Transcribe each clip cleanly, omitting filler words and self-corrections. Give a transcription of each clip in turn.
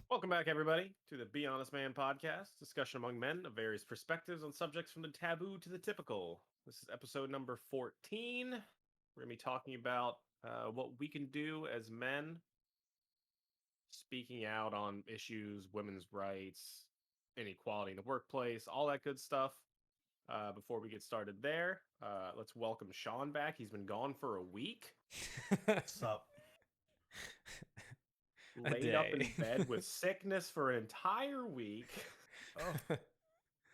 Welcome back, everybody, to the Be Honest Man podcast, discussion among men of various perspectives on subjects from the taboo to the typical. This is episode number 14. We're going to be talking about what we can do as men, speaking out on issues, women's rights, inequality in the workplace, all that good stuff. Before we get started there, let's welcome Sean back. He's been gone for a week. What's up? Laid up in bed with sickness for an entire week.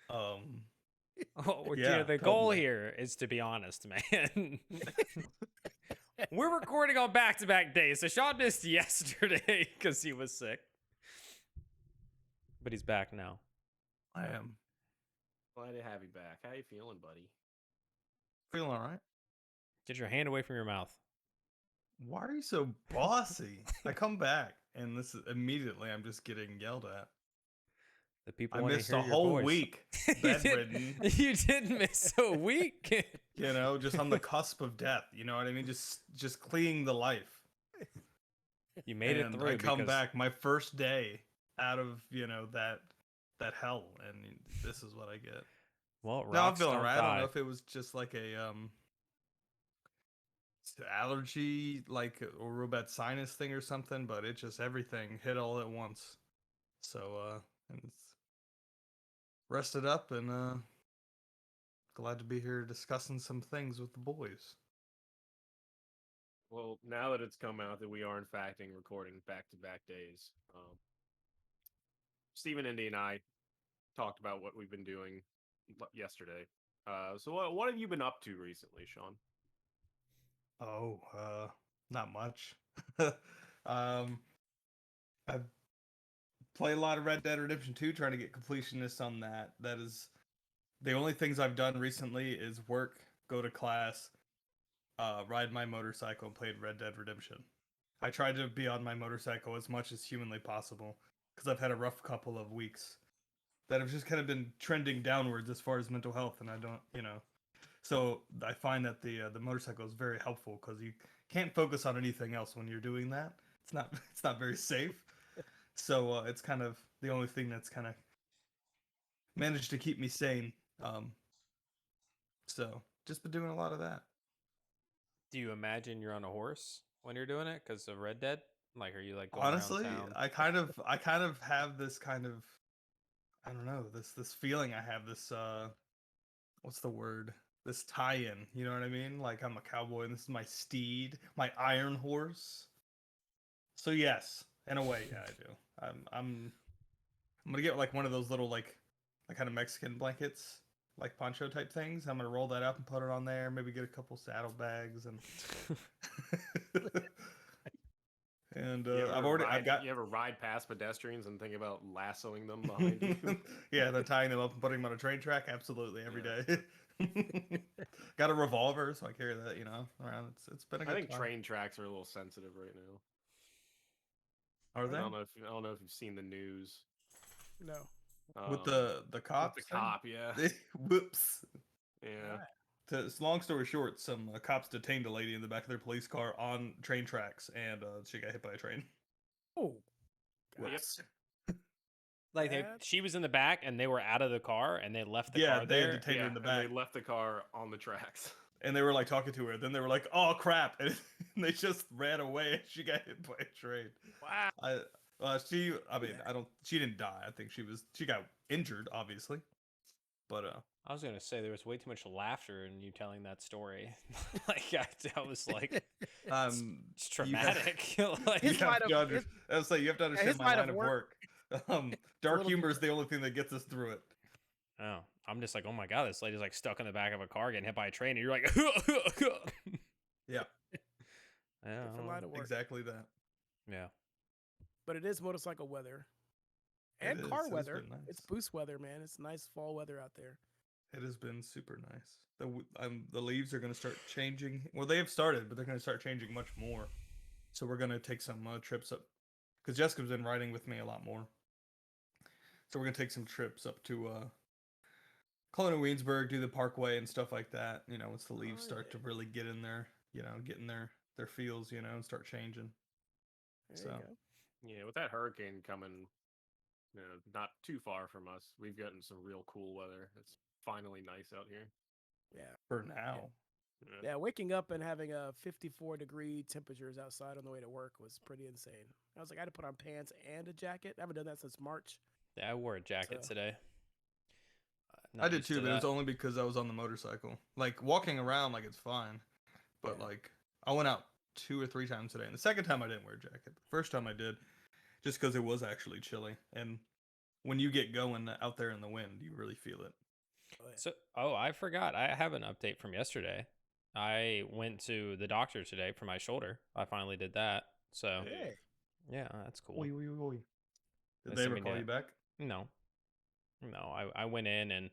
The goal here is to be honest, man. We're recording on back-to-back days, so Sean missed yesterday because he was sick. But he's back now. I am. Glad to have you back. How you feeling, buddy? Feeling all right. Get your hand away from your mouth. Why are you so bossy? I come back, and this is immediately I'm just getting yelled at. The people I want missed to a hear your whole voice. week bedridden. You did miss a week. You know, just on the cusp of death. You know what I mean? Just clinging the life. You made it through. I come back my first day out of that hell, and this is what I get. Well, now I'm feeling right. I don't know if it was just like a allergy, like a real bad sinus thing or something, but it just everything hit all at once. So and it's rested up and glad to be here discussing some things with the boys. Well, now that it's come out that we are in fact recording back-to-back days, Stephen, Indy, and I talked about what we've been doing yesterday. So what have you been up to recently, Sean? Oh, not much. I've played a lot of Red Dead Redemption 2, trying to get completionists on that. That is the only things I've done recently is work, go to class, ride my motorcycle, and played Red Dead Redemption. I tried to be on my motorcycle as much as humanly possible because I've had a rough couple of weeks that have just kind of been trending downwards as far as mental health, and I don't, So I find that the motorcycle is very helpful because you can't focus on anything else when you're doing that. It's not very safe. So it's kind of the only thing that's kind of managed to keep me sane. So just been doing a lot of that. Do you imagine you're on a horse when you're doing it because of Red Dead? Like, are you like going honestly? around town? I kind of have this kind of, I don't know, this feeling. I have this what's the word? This tie-in, you know what I mean? Like I'm a cowboy and this is my steed, my iron horse. So yes, in a way, yeah, I do. I'm gonna get like one of those little like kind of Mexican blankets, like poncho type things. I'm gonna roll that up and put it on there. Maybe get a couple saddlebags and. And you ever ride past pedestrians and think about lassoing them behind you? Yeah, they're tying them up and putting them on a train track. Absolutely, every day. Got a revolver, so I carry that, around. It's been a good time. Train tracks are a little sensitive right now. Are they? I don't know if you've seen the news. No. With the cops? With the cop, yeah. Whoops. Yeah. Long story short, some cops detained a lady in the back of their police car on train tracks, and she got hit by a train. Oh. Whoops. Like she was in the back, and they were out of the car, and they left the car there. Yeah, they had detained her in the back. They left the car on the tracks. And they were like talking to her. Then they were like, "Oh crap!" And they just ran away. And she got hit by a train. Wow. She didn't die. I think she got injured, obviously. But I was gonna say there was way too much laughter in you telling that story. Like I was like, it's traumatic. You have to understand my line of work. Dark humor is the only thing that gets us through it. Oh, I'm just like, oh my god, this lady's like stuck in the back of a car getting hit by a train, and you're like, yeah, exactly that. Yeah, but it is motorcycle weather and car weather. Nice. It's boost weather, man. It's nice fall weather out there. It has been super nice. The leaves are going to start changing. Well, they have started, but they're going to start changing much more. So we're going to take some trips up, because Jessica's been riding with me a lot more. So we're going to take some trips up to Colonel Wiensburg, do the Parkway and stuff like that. Once the leaves start to really get in there, get in their their feels, and start changing. There So you go. Yeah, with that hurricane coming, not too far from us, we've gotten some real cool weather. It's finally nice out here. Yeah. for now, Yeah, waking up and having a 54-degree temperatures outside on the way to work was pretty insane. I was like, I had to put on pants and a jacket. I haven't done that since March. Yeah, I wore a jacket So- today. I did too, but it was only because I was on the motorcycle. Like walking around, like it's fine, but Yeah. like I went out 2 or 3 times today, and the second time I didn't wear a jacket. The first time I did, just because it was actually chilly, and when you get going out there in the wind, you really feel it. Oh, yeah. So, I forgot. I have an update from yesterday. I went to the doctor today for my shoulder. I finally did that. So, Hey. yeah, that's cool. Did They they sent ever me call to- you back? No, I went in and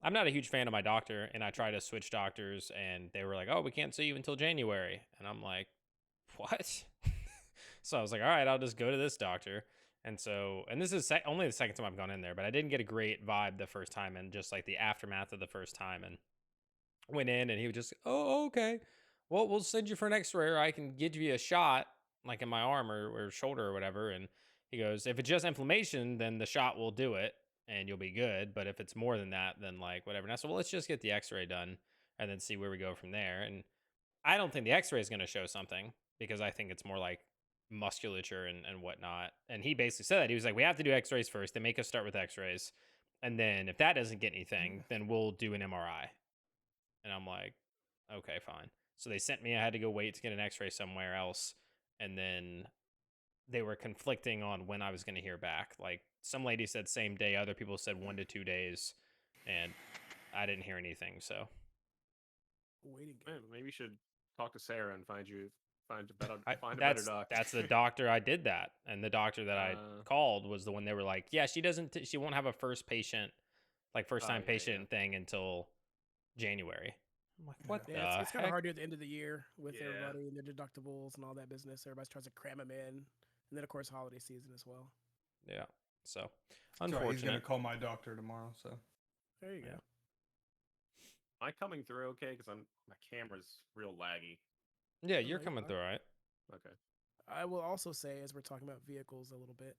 I'm not a huge fan of my doctor, and I tried to switch doctors, and they were like, "Oh, we can't see you until January," and I'm like, "What?" So I was like, "All right, I'll just go to this doctor." And so, and this is only the second time I've gone in there, but I didn't get a great vibe the first time, and just like the aftermath of the first time, and went in, and he was just, "Oh, okay, well, we'll send you for an X-ray, or I can give you a shot, like in my arm or shoulder or whatever." And he goes, "If it's just inflammation, then the shot will do it, and you'll be good. But if it's more than that, then like whatever." And I said, "Well, let's just get the X-ray done, and then see where we go from there." And I don't think the X-ray is going to show something, because I think it's more like musculature and whatnot. And he basically said that he was like, "We have to do X-rays first. They make us start with X-rays, and then if that doesn't get anything, then we'll do an MRI." And I'm like, "Okay, fine." So they sent me. I had to go wait to get an X-ray somewhere else, and then they were conflicting on when I was going to hear back. Like some lady said same day, other people said 1 to 2 days, and I didn't hear anything. So Waiting Man, game. maybe you should talk to Sarah and find a better that's doctor. that's the doctor I did that, and the doctor that I called was the one they were like, "Yeah, she doesn't. She won't have a first patient, like first time yeah, patient thing until January." I'm like, "What Yeah, the it's kind of heck?" hard at the end of the year with Yeah. everybody and their deductibles and all that business. Everybody tries to cram them in. And then, of course, holiday season as well. Yeah. So Sorry, he's gonna unfortunate. call my doctor tomorrow. So There you Yeah. go. Am I coming through okay? Because my camera's real laggy. Yeah, Oh, you're no, coming fine. through, all right. Okay. I will also say, as we're talking about vehicles a little bit,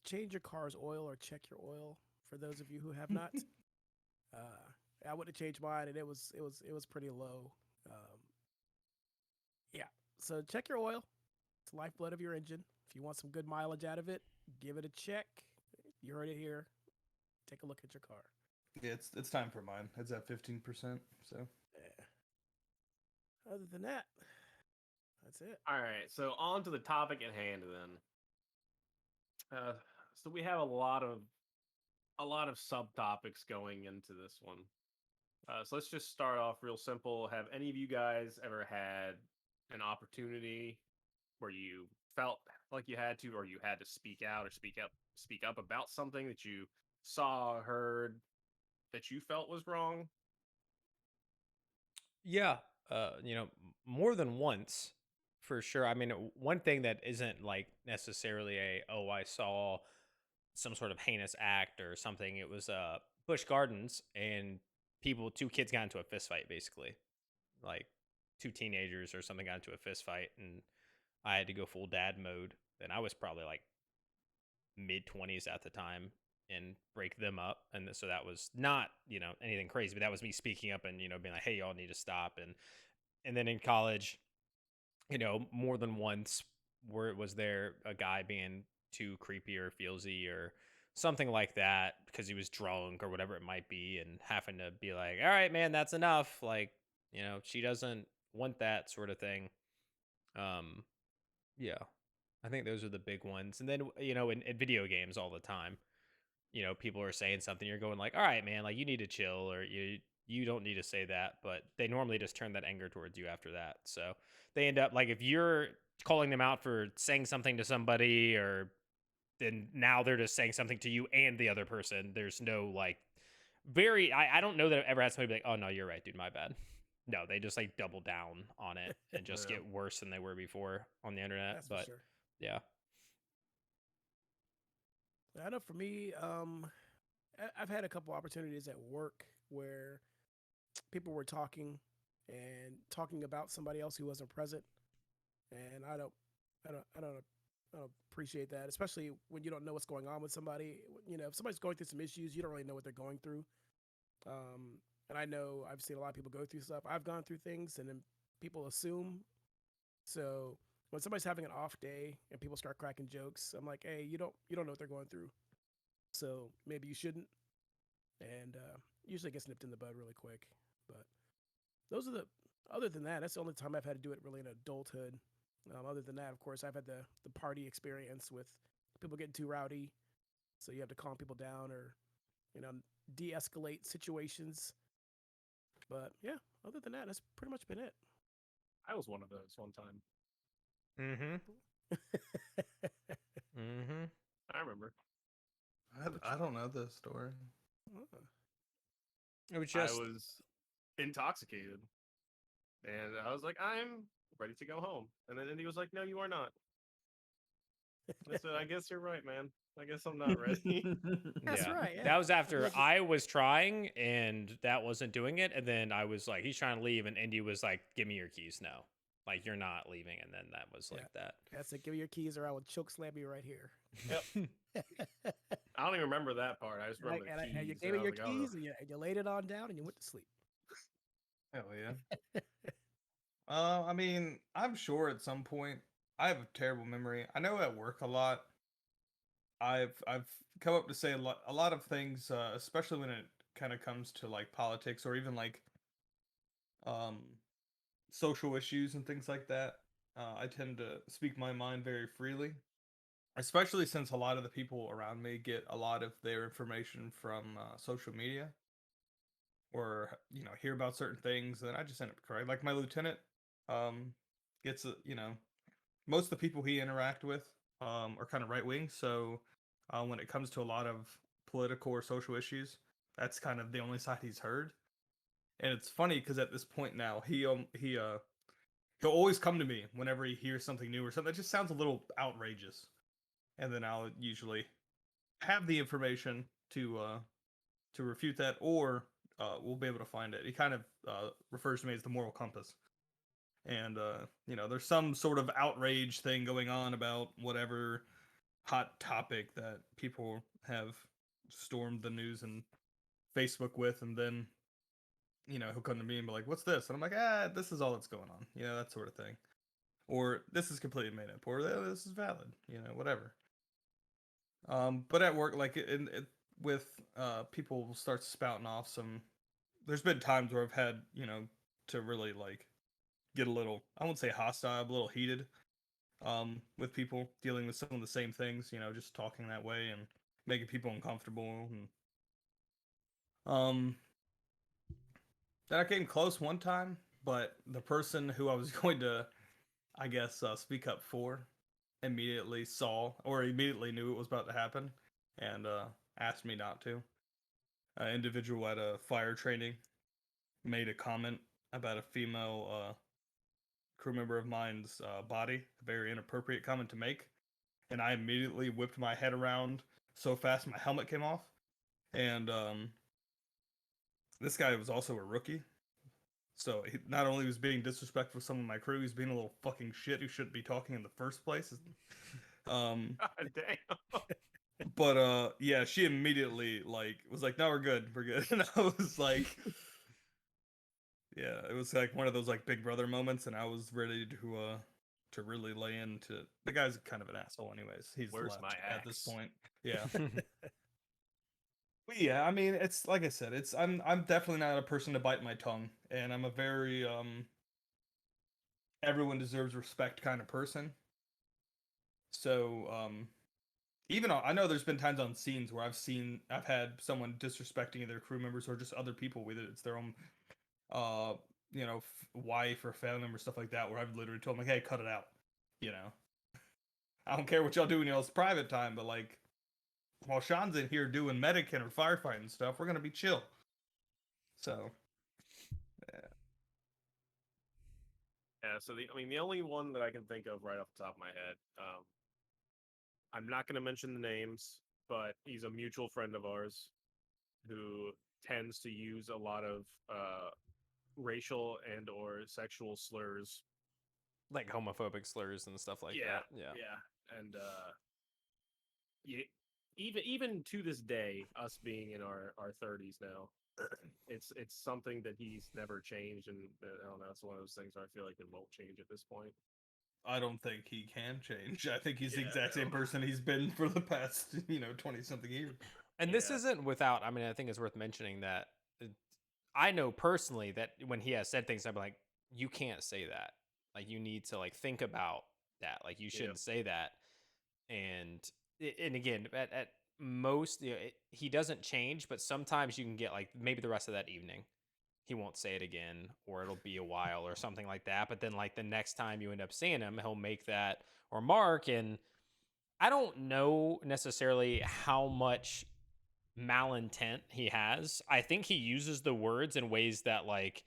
change your car's oil or check your oil for those of you who have not. I would have changed mine, and it was pretty low. Yeah, so check your oil. It's the lifeblood of your engine. If you want some good mileage out of it, give it a check. You heard it here. Take a look at your car. yeah, it's time for mine. It's at 15%. So Yeah. Other than that, that's it. All right. So on to the topic at hand then. So we have a lot of subtopics going into this one. So let's just start off real simple. Have any of you guys ever had an opportunity where you felt like you had to, or you had to speak out or speak up about something that you saw or heard that you felt was wrong? Yeah, more than once, for sure. I mean, one thing that isn't like necessarily I saw some sort of heinous act or something. It was Busch Gardens, and two kids got into a fist fight, basically. Like two teenagers or something got into a fist fight, and I had to go full dad mode. And I was probably like mid-20s at the time, and break them up. And so that was not, anything crazy, but that was me speaking up and, being like, "Hey, y'all need to stop." And then in college, more than once, where it was there a guy being too creepy or feelsy or something like that because he was drunk or whatever it might be, and having to be like, "All right, man, that's enough." Like, she doesn't want that sort of thing. Yeah, I think those are the big ones. And then, in video games all the time, people are saying something, you're going like, "All right, man, like you need to chill," or you don't need to say that, but they normally just turn that anger towards you after that. So they end up like, if you're calling them out for saying something to somebody, or then now they're just saying something to you and the other person. There's no like I don't know that I've ever had somebody be like, "Oh no, you're right, dude, my bad." No, they just like double down on it and just Yeah. get worse than they were before on the internet. That's But for sure. yeah. I know for me, I've had a couple opportunities at work where people were talking, and talking about somebody else who wasn't present. And I don't appreciate that, especially when you don't know what's going on with somebody. If somebody's going through some issues, you don't really know what they're going through. And I know I've seen a lot of people go through stuff. I've gone through things, and then people assume. So when somebody's having an off day and people start cracking jokes, I'm like, hey, you don't know what they're going through. So maybe you shouldn't. And usually it gets nipped in the bud really quick. But those are the. Other than that, that's the only time I've had to do it really in adulthood. Other than that, of course, I've had the party experience with people getting too rowdy, so you have to calm people down or you know de-escalate situations. But yeah, other than that, that's pretty much been it. I was one of those one time. I remember. I don't know this story. It was I just was intoxicated, and I was like, I'm ready to go home. And then Indy was like, no, you are not. I said, I guess you're right, man. I guess I'm not ready. That's yeah. right. Yeah. That was after Like- I was trying and that wasn't doing it. And then I was like, he's trying to leave, and Indy was like, give me your keys now. Like, you're not leaving. And then that was like that. That's it. Give me your keys, or I will choke slam you right here. I don't even remember that part. I just remember the keys. and you gave and me I your was like, oh. keys, and you laid it on down, and you went to sleep. Hell yeah. I mean, I'm sure at some point I have a terrible memory. I know at work a lot. I've come up to say a lot of things, especially when it kind of comes to like politics or even like um social issues and things like that. I tend to speak my mind very freely, especially since a lot of the people around me get a lot of their information from social media or hear about certain things, and I just end up correct. Like my lieutenant gets most of the people he interact with are kind of right wing, so when it comes to a lot of political or social issues, that's kind of the only side he's heard. And it's funny because at this point now he'll always come to me whenever he hears something new or something that just sounds a little outrageous, and then I'll usually have the information to refute that, or we'll be able to find it. He kind of refers to me as the moral compass. And there's some sort of outrage thing going on about whatever hot topic that people have stormed the news and Facebook with, and then he'll come to me and be like, "What's this?" And I'm like, this is all that's going on," that sort of thing, or this is completely made up, or this is valid, whatever. But at work, like with people start spouting off some. There's been times where I've had to really like get a little, I won't say hostile, but a little heated with people dealing with some of the same things, just talking that way and making people uncomfortable. And then I came close one time, but the person who I was going to, I guess, speak up for immediately saw or immediately knew it was about to happen and asked me not to. An individual at a fire training made a comment about a female crew member of mine's body, a very inappropriate comment to make, and I immediately whipped my head around so fast my helmet came off. And this guy was also a rookie, so he not only was being disrespectful to some of my crew, he's being a little fucking shit who shouldn't be talking in the first place. God damn. But yeah, she immediately was like, "No, we're good, and I was like. Yeah, it was like one of those like Big Brother moments, and I was ready to really lay into. The guy's kind of an asshole, anyways. He's Where's left my at this axe? point. Yeah, but yeah, I mean, it's like I said, I'm definitely not a person to bite my tongue, and I'm a very everyone deserves respect kind of person. So even I know there's been times on scenes where I've had someone disrespecting their crew members or just other people, whether it's their own wife or family member, stuff like that, where I've literally told them, like, hey, cut it out. I don't care what y'all do in y'all's private time, but like, while Sean's in here doing medicin or firefighting stuff, we're gonna be chill. So, Yeah, so the only one that I can think of right off the top of my head, I'm not going to mention the names, but he's a mutual friend of ours who tends to use a lot of racial and or sexual slurs. Like homophobic slurs and stuff like that. Yeah. And yeah, even to this day, us being in our 30s now, it's something that he's never changed, and I don't know, it's one of those things where I feel like it won't change at this point. I don't think he can change. I think he's the Yeah, exact same no. person he's been for the past, 20-something years. And this Yeah. isn't without, I mean, I think it's worth mentioning that I know personally that when he has said things, I'm like, you can't say that. Like, you need to like think about that. Like, you shouldn't say that. And again, at most, he doesn't change, but sometimes you can get like maybe the rest of that evening, he won't say it again, or it'll be a while or something like that. But then like the next time you end up seeing him, he'll make that remark. And I don't know necessarily how much malintent he has. I think he uses the words in ways that like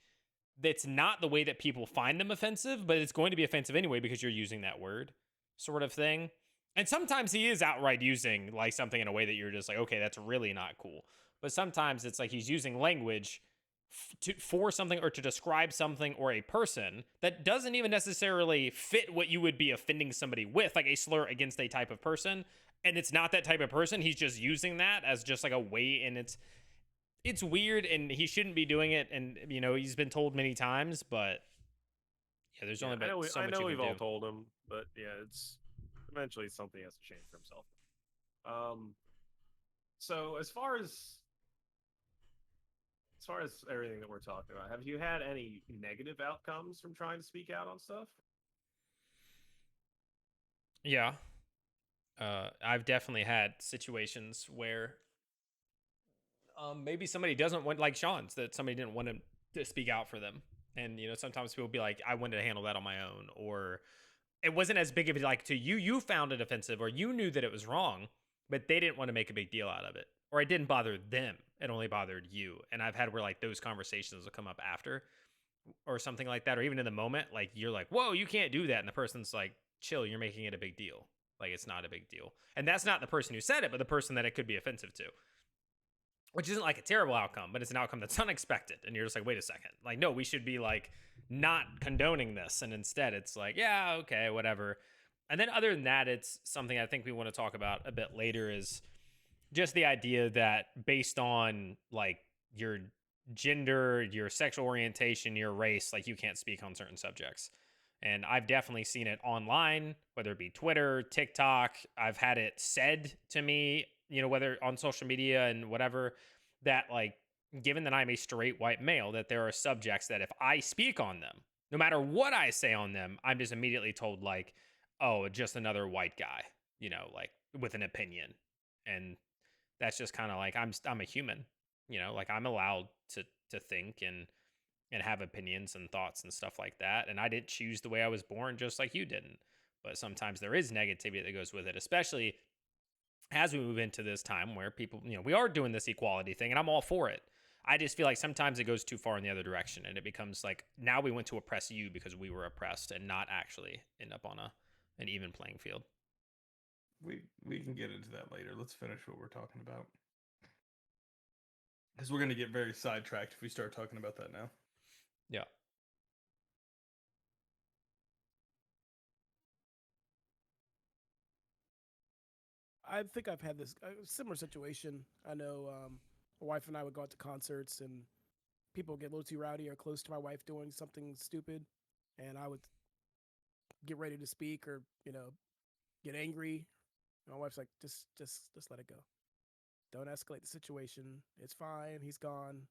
that's not the way that people find them offensive, but it's going to be offensive anyway because you're using that word, sort of thing. And sometimes he is outright using like something in a way that you're just like, okay, that's really not cool. But sometimes it's like he's using language for something or to describe something or a person that doesn't even necessarily fit what you would be offending somebody with, like a slur against a type of person. And it's not that type of person. He's just using that as just like a way, and it's weird, and he shouldn't be doing it. And he's been told many times, but yeah, there's only so much I know you we've can all do. told him, but yeah, it's eventually something has to change for himself. So as far as everything that we're talking about, have you had any negative outcomes from trying to speak out on stuff? Yeah. I've definitely had situations where maybe somebody doesn't want, like Sean's, that somebody didn't want him to speak out for them. And, sometimes people be like, I wanted to handle that on my own, or it wasn't as big of a, like, to you, you found it offensive, or you knew that it was wrong, but they didn't want to make a big deal out of it, or it didn't bother them. It only bothered you. And I've had where like those conversations will come up after or something like that, or even in the moment, like you're like, whoa, you can't do that. And the person's like, chill, you're making it a big deal. Like, it's not a big deal. And that's not the person who said it, but the person that it could be offensive to, which isn't like a terrible outcome, but it's an outcome that's unexpected. And you're just like, wait a second. Like, no, we should be like not condoning this. And instead it's like, yeah, okay, whatever. And then other than that, it's something I think we want to talk about a bit later, is just the idea that based on like your gender, your sexual orientation, your race, like you can't speak on certain subjects. And I've definitely seen it online, whether it be Twitter, TikTok. I've had it said to me, whether on social media and whatever, that like, given that I'm a straight white male, that there are subjects that if I speak on them, no matter what I say on them, I'm just immediately told like, oh, just another white guy, like with an opinion. And that's just kind of like, I'm a human, like I'm allowed to think and have opinions and thoughts and stuff like that. And I didn't choose the way I was born, just like you didn't. But sometimes there is negativity that goes with it, especially as we move into this time where people, we are doing this equality thing, and I'm all for it. I just feel like sometimes it goes too far in the other direction, and it becomes like, now we went to oppress you because we were oppressed, and not actually end up on an even playing field. We can get into that later. Let's finish what we're talking about, because we're going to get very sidetracked if we start talking about that now. Yeah. I think I've had this similar situation. I know my wife and I would go out to concerts, and people get a little too rowdy or close to my wife doing something stupid, and I would get ready to speak or get angry. My wife's like, just let it go. Don't escalate the situation. It's fine. He's gone.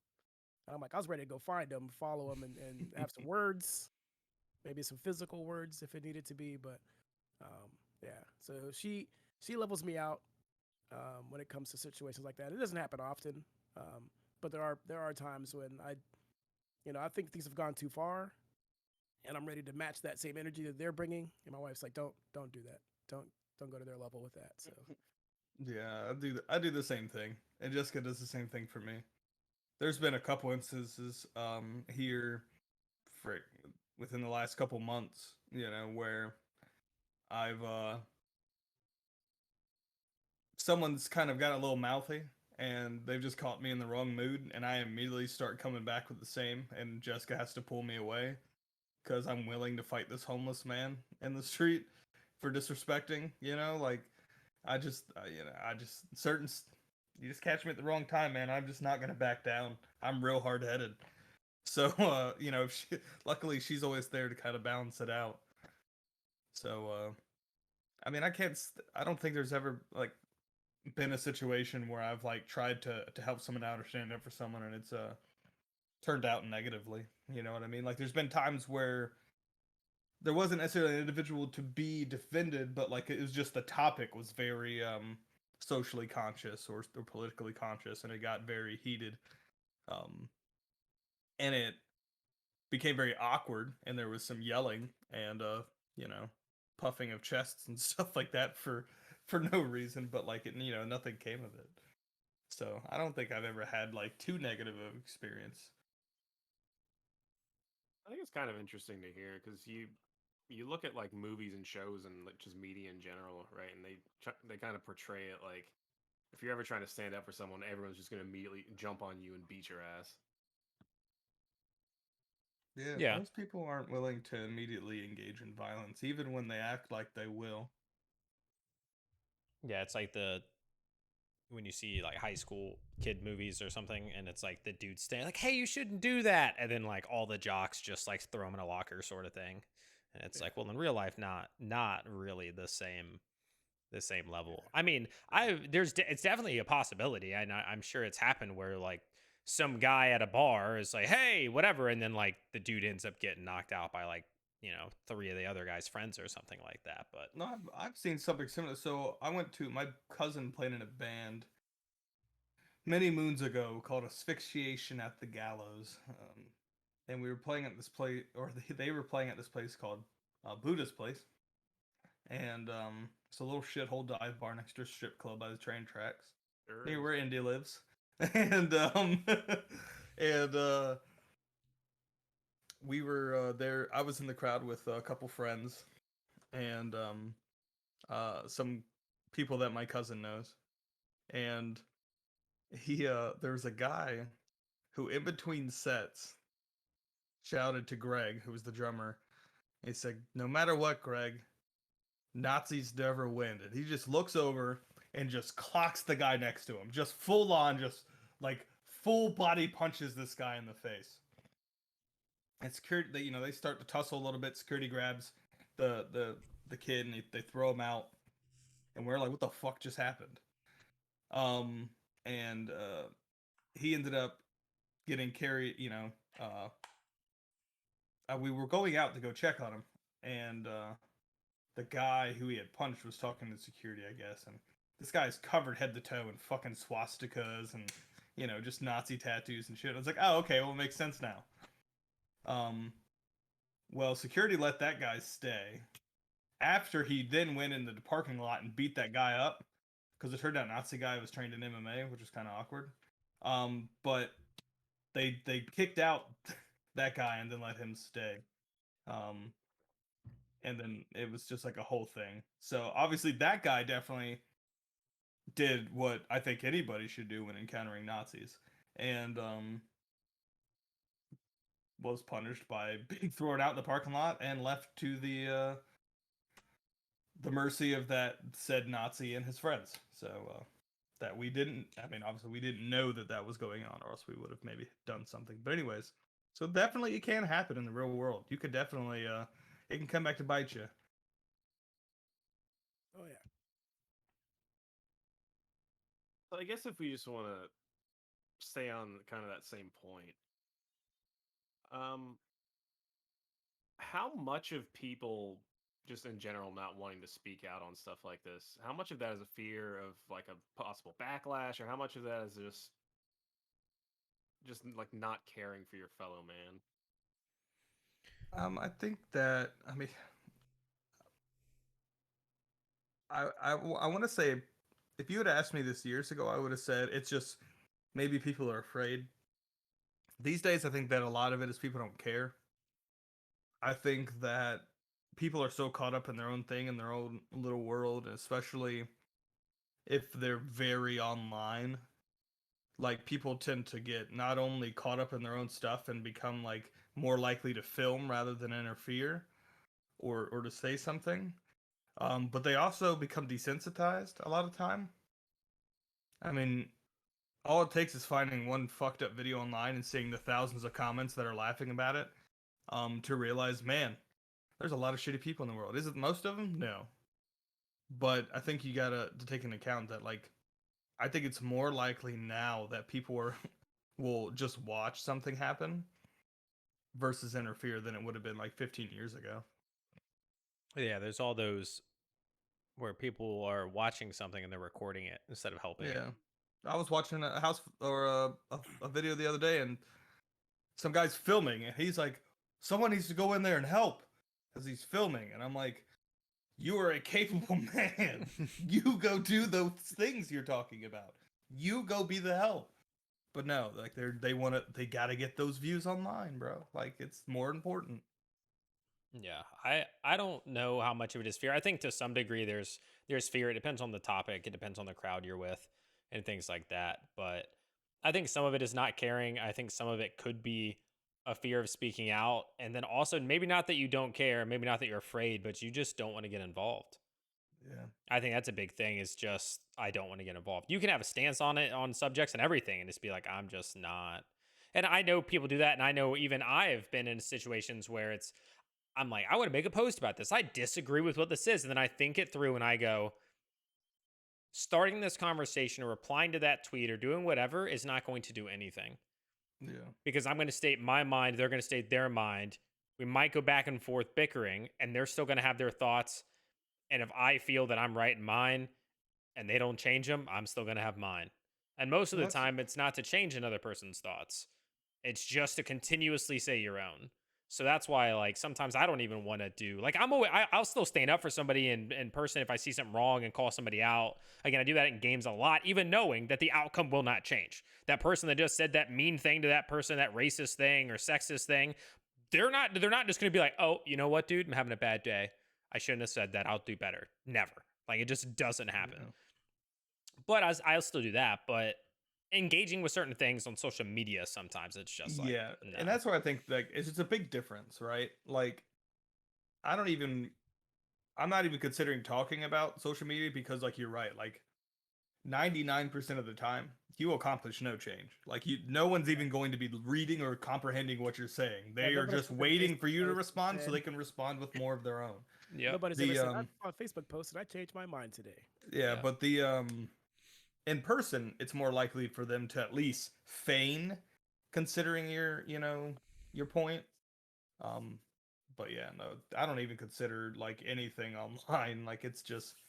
And I'm like, I was ready to go find him, follow him, and have some words, maybe some physical words if it needed to be. But yeah, so she levels me out when it comes to situations like that. It doesn't happen often, but there are times when I think things have gone too far, and I'm ready to match that same energy that they're bringing. And my wife's like, don't do that. Don't go to their level with that. So Yeah, I do the same thing, and Jessica does the same thing for me. There's been a couple instances here for within the last couple months, where I've someone's kind of got a little mouthy, and they've just caught me in the wrong mood, and I immediately start coming back with the same, and Jessica has to pull me away because I'm willing to fight this homeless man in the street for disrespecting, like I just, I just you just catch me at the wrong time, man. I'm just not gonna back down. I'm real hard headed. So, luckily she's always there to kind of balance it out. So, I mean, I don't think there's ever like been a situation where I've like tried to help someone out or stand up for someone and it's turned out negatively. You know what I mean? Like there's been times where there wasn't necessarily an individual to be defended, but like it was just the topic was very socially conscious or politically conscious, and it got very heated, and it became very awkward, and there was some yelling and you know puffing of chests and stuff like that for no reason, but like it, nothing came of it. So I don't think I've ever had like too negative of experience. I think it's kind of interesting to hear because you look at like movies and shows and like, just media in general, right? And they kind of portray it like if you're ever trying to stand up for someone, everyone's just going to immediately jump on you and beat your ass. Yeah, Yeah. most people aren't willing to immediately engage in violence, even when they act like they will. Yeah, it's like when you see like high school kid movies or something, and it's like the dude standing like, "Hey, you shouldn't do that," and then like all the jocks just like throw him in a locker, sort of thing. And it's like, well, in real life, not really the same level. I mean, it's definitely a possibility, and I'm sure it's happened where like some guy at a bar is like, "Hey, whatever," and then like the dude ends up getting knocked out by like three of the other guy's friends or something like that. But No, I've seen something similar. So my cousin played in a band many moons ago called Asphyxiation at the Gallows. And we were playing at this place, or they were playing at this place called Buddha's Place. And it's a little shithole dive bar next to a strip club by the train tracks. Sure Near is. where Indy lives. And, and, we were there. I was in the crowd with a couple friends and some people that my cousin knows. And there was a guy who in between sets shouted to Greg, who was the drummer. He said, "No matter what, Greg, Nazis never win." And he just looks over and just clocks the guy next to him, just full on, just like full body punches this guy in the face. And security, they start to tussle a little bit. Security grabs the kid and they throw him out. And we're like, "What the fuck just happened?" And he ended up getting carried. We were going out to go check on him, and the guy who he had punched was talking to security, I guess. And this guy's covered head to toe in fucking swastikas and just Nazi tattoos and shit. I was like, "Oh, okay, well, it makes sense now." Well, security let that guy stay after he then went into the parking lot and beat that guy up because it turned out Nazi guy was trained in MMA, which was kind of awkward. But they kicked out that guy and then let him stay. And then it was just like a whole thing. So obviously that guy definitely did what I think anybody should do when encountering Nazis, and was punished by being thrown out in the parking lot and left to the mercy of that said Nazi and his friends. So that we didn't. I mean, obviously we didn't know that was going on, or else we would have maybe done something. But anyways, so definitely it can happen in the real world. You could definitely it can come back to bite you. Oh yeah. So I guess if we just want to stay on kind of that same point, um, how much of people just in general not wanting to speak out on stuff like this, how much of that is a fear of like a possible backlash, or how much of that is just like not caring for your fellow man? I think that I mean I want to say if you had asked me this years ago, I would have said it's just maybe people are afraid. These days, I think that a lot of it is people don't care. I think that people are so caught up in their own thing in their own little world, especially if they're very online. like people tend to get not only caught up in their own stuff and become like more likely to film rather than interfere or to say something, but they also become desensitized a lot of time. I mean, all it takes is finding one fucked up video online and seeing the thousands of comments that are laughing about it, to realize, man, there's a lot of shitty people in the world. Is it most of them? No. But I think you gotta to take into account that, like, I think it's more likely now that people will just watch something happen versus interfere than it would have been like 15 years ago. Yeah, there's all those where people are watching something and they're recording it instead of helping it. Yeah. I was watching a house or a video the other day, and some guy's filming, and he's like, someone needs to go in there and help because he's filming. And I'm like, you are a capable man. You go do those things you're talking about. You go be the help. But no, like they gotta get those views online, bro. Like, it's more important. Yeah, I don't know how much of it is fear. I think to some degree there's fear. It depends on the topic. It depends on the crowd you're with and things like that. But I think some of it is not caring. I think some of it could be a fear of speaking out, and then also maybe not that you don't care, maybe not that you're afraid, but you just don't want to get involved. Yeah. I think that's a big thing. Is just I don't want to get involved. You can have a stance on it on subjects and everything, and just be like, I'm just not. And I know people do that, and I know even I've been in situations where I'm like, I want to make a post about this. I disagree with what this is. And then I think it through and I go, starting this conversation or replying to that tweet or doing whatever is not going to do anything. Yeah. Because I'm going to state my mind. They're going to state their mind. We might go back and forth bickering, and they're still going to have their thoughts. And if I feel that I'm right in mine and they don't change them, I'm still going to have mine. And most of the time, it's not to change another person's thoughts. It's just to continuously say your own. So that's why, like, sometimes I don't even want to do, like, I'll still stand up for somebody in person if I see something wrong and call somebody out. Again, I do that in games a lot, even knowing that the outcome will not change. That person that just said that mean thing to that person, that racist thing or sexist thing, they're not just going to be like, oh, you know what, dude, I'm having a bad day. I shouldn't have said that. I'll do better. Never. Like, it just doesn't happen. Yeah. But I'll still do that. But engaging with certain things on social media, sometimes it's just like, yeah, no. and that's where I think, like, it's a big difference, right? Like, I'm not even considering talking about social media because, like, you're right, like 99% of the time you will accomplish no change. Like, no one's even going to be reading or comprehending what you're saying. They are just waiting for you to respond so they can respond with more of their own. Yeah. Nobody's ever said, I saw a Facebook post and I changed my mind today. Yeah, Yeah. but the in person, it's more likely for them to at least feign considering your point. But yeah, no, I don't even consider, like, anything online. Like, it's just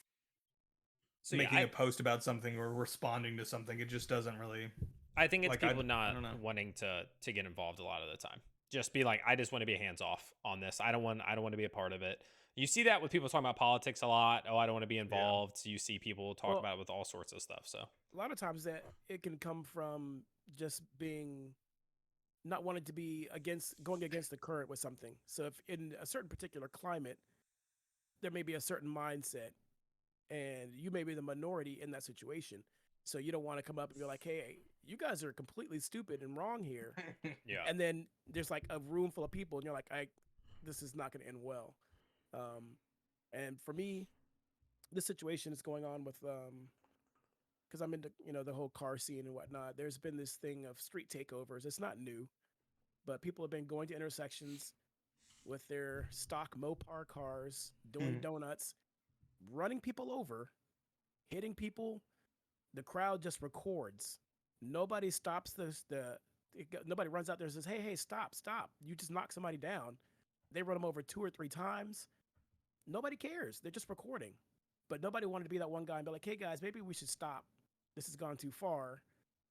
So making yeah, a post about something or responding to something. It just doesn't really. I think it's like, people I not don't know. wanting to get involved a lot of the time. Just be like, I just want to be hands off on this. I don't want to be a part of it. You see that with people talking about politics a lot. Oh, I don't want to be involved. So you see people talk about it with all sorts of stuff. So a lot of times that it can come from just being not wanting to be going against the current with something. So if in a certain particular climate, there may be a certain mindset, and you may be the minority in that situation. So you don't want to come up and be like, hey, you guys are completely stupid and wrong here. yeah, And then there's like a room full of people, and you're like, this is not going to end well. And for me, this situation is going on with because I'm into the whole car scene and whatnot. There's been this thing of street takeovers. It's not new, but people have been going to intersections with their stock Mopar cars, doing donuts, running people over, hitting people. The crowd just records. Nobody stops nobody runs out there and says, hey, stop. You just knocked somebody down. They run them over 2 or 3 times. Nobody cares. They're just recording. But nobody wanted to be that one guy and be like, hey, guys, maybe we should stop. This has gone too far,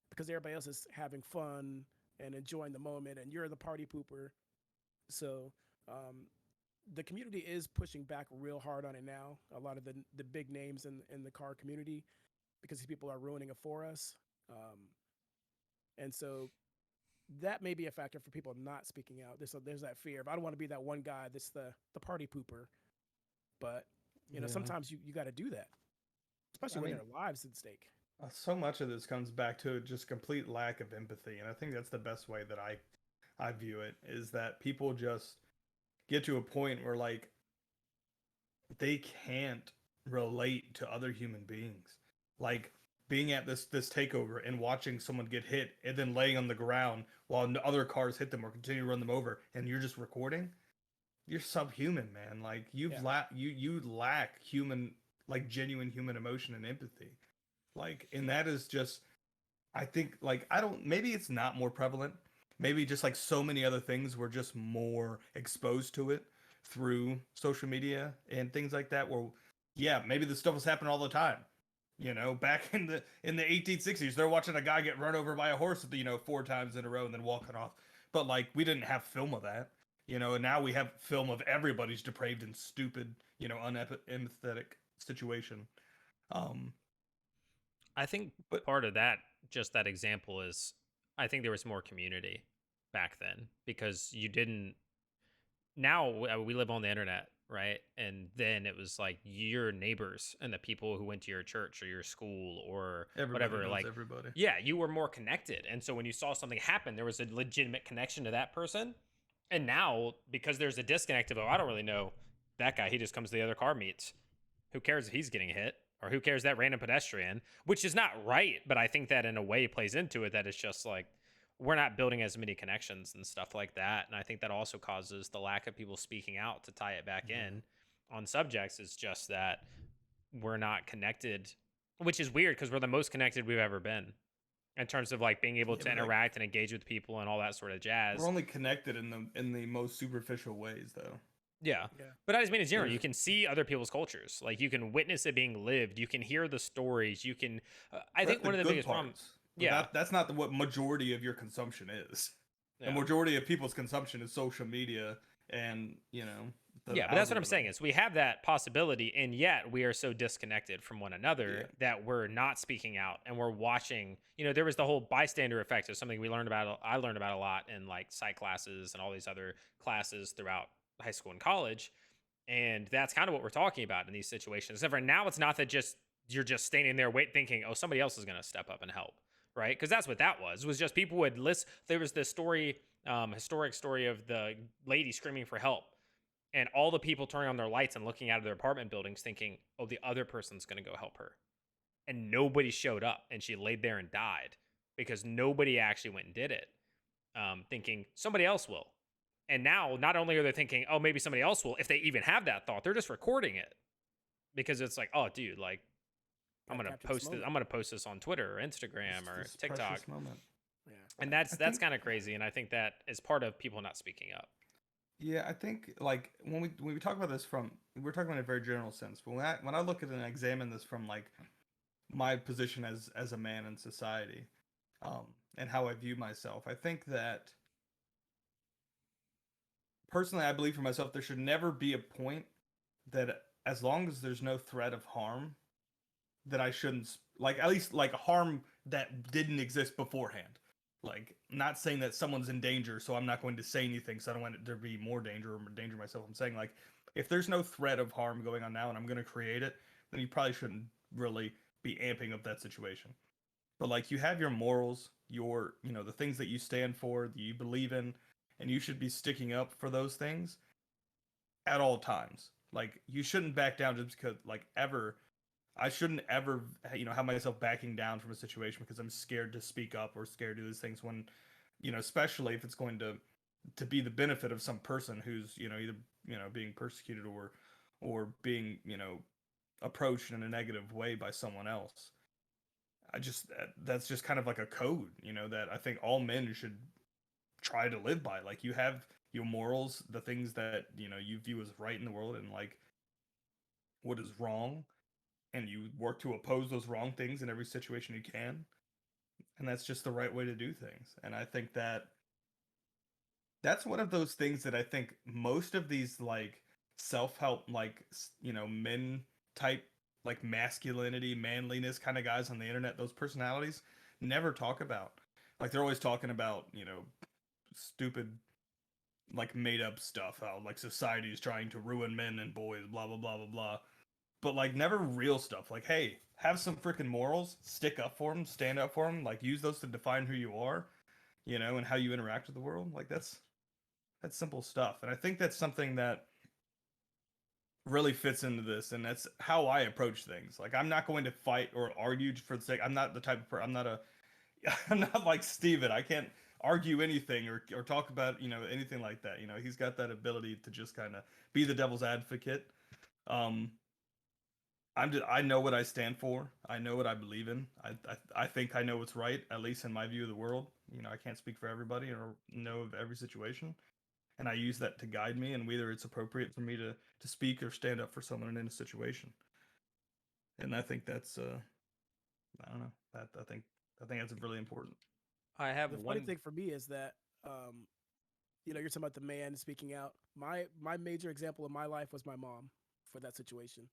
because everybody else is having fun and enjoying the moment, and you're the party pooper. So the community is pushing back real hard on it now. A lot of the big names in the car community, because these people are ruining it for us. And so that may be a factor for people not speaking out. There's that fear. But I don't want to be that one guy that's the party pooper. But sometimes you got to do that, especially when there are lives at stake. So much of this comes back to just complete lack of empathy, and I think that's the best way that I view it, is that people just get to a point where like they can't relate to other human beings. Like being at this takeover and watching someone get hit and then laying on the ground while other cars hit them or continue to run them over, and you're just recording. You're subhuman, man. Like you lack human, like genuine human emotion and empathy. Like, and that is just, I think, like, I don't, maybe it's not more prevalent. Maybe just like so many other things, we're just more exposed to it through social media and things like that. Where, yeah, maybe this stuff was happening all the time. You know, back in the 1860s, they're watching a guy get run over by a horse, 4 times in a row and then walking off. But like, we didn't have film of that. And now we have film of everybody's depraved and stupid, unempathetic situation. Um, I think But- part of that, just that example, is I think there was more community back then because you didn't. Now we live on the internet, right? And then it was like your neighbors and the people who went to your church or your school or everybody whatever. knows Like, everybody. yeah, you were more connected. And so when you saw something happen, there was a legitimate connection to that person. And now, because there's a disconnect of, oh, I don't really know that guy. He just comes to the other car meets. Who cares if he's getting hit? Or who cares that random pedestrian? Which is not right, but I think that in a way plays into it, that it's just like we're not building as many connections and stuff like that. And I think that also causes the lack of people speaking out to tie it back in on subjects. Is just that we're not connected, which is weird because we're the most connected we've ever been in terms of like being able Yeah, to but, like, interact and engage with people and all that sort of jazz. We're only connected in the most superficial ways, though. Yeah. Yeah. But I just mean in general, There's- you can see other people's cultures. Like you can witness it being lived. You can hear the stories. You can. I think That's one of the good biggest problems. parts. But Yeah. that's not what majority of your consumption is. Yeah. The majority of people's consumption is social media, and the Yeah, but that's what I'm saying algorithm. is we have that possibility, and yet we are so disconnected from one another Yeah. that we're not speaking out and we're watching. There was the whole bystander effect of something we learned about. I learned about a lot in like psych classes and all these other classes throughout high school and college. And that's kind of what we're talking about in these situations. Except for now, it's not that just you're just standing there thinking, oh, somebody else is going to step up and help, right? Because that's what that was. It was just people would list. There was this story, historic story of the lady screaming for help, and all the people turning on their lights and looking out of their apartment buildings, thinking, oh, the other person's going to go help her, and nobody showed up, and she laid there and died because nobody actually went and did it, thinking somebody else will. And now, not only are they thinking, oh, maybe somebody else will, if they even have that thought, they're just recording it because it's like, oh, dude, like, I'm Gotta gonna capture this post this. moment. I'm gonna post this on Twitter or Instagram or This TikTok, precious moment. Yeah. and that's I think- kind of crazy. And I think that is part of people not speaking up. Yeah, I think like when we talk about this we're talking about in a very general sense. But when I look at it and examine this from like my position as a man in society, and how I view myself, I think that personally, I believe for myself, there should never be a point that as long as there's no threat of harm, that I shouldn't like, at least like harm that didn't exist beforehand. Like, not saying that someone's in danger, so I'm not going to say anything, so I don't want there to be more danger or danger myself. I'm saying like, if there's no threat of harm going on now and I'm going to create it, then you probably shouldn't really be amping up that situation. But like, you have your morals, your the things that you stand for, that you believe in, and you should be sticking up for those things at all times. Like, you shouldn't back down just because like ever. I shouldn't ever have myself backing down from a situation because I'm scared to speak up or scared to do these things when especially if it's going to be the benefit of some person who's either being persecuted or being approached in a negative way by someone else. That's just kind of like a code that I think all men should try to live by. Like, you have your morals, the things that you view as right in the world, and like what is wrong, and you work to oppose those wrong things in every situation you can. And that's just the right way to do things. And I think that that's one of those things that I think most of these like self-help, like men type, like masculinity, manliness kind of guys on the internet, those personalities never talk about. Like, they're always talking about stupid, like, made up stuff, how like society is trying to ruin men and boys, blah blah blah blah blah. but like never real stuff. Like, hey, have some freaking morals, stick up for them, stand up for them, like use those to define who you are, you know, and how you interact with the world. Like that's simple stuff. And I think that's something that really fits into this, and that's how I approach things. Like I'm not going to fight or argue for the sake. I'm not the type of person. I'm not a I'm not like Steven. I can't argue anything or talk about, you know, anything like that. You know, he's got that ability to just kind of be the devil's advocate. Um, I know what I stand for. I know what I believe in. I think I know what's right, at least in my view of the world. You know, I can't speak for everybody or know of every situation, and I use that to guide me and whether it's appropriate for me to speak or stand up for someone in a situation. And I think that's I don't know. I think that's really important. I have The funny one. thing for me is that, you know, you're talking about the man speaking out. My major example in my life was my mom for that situation.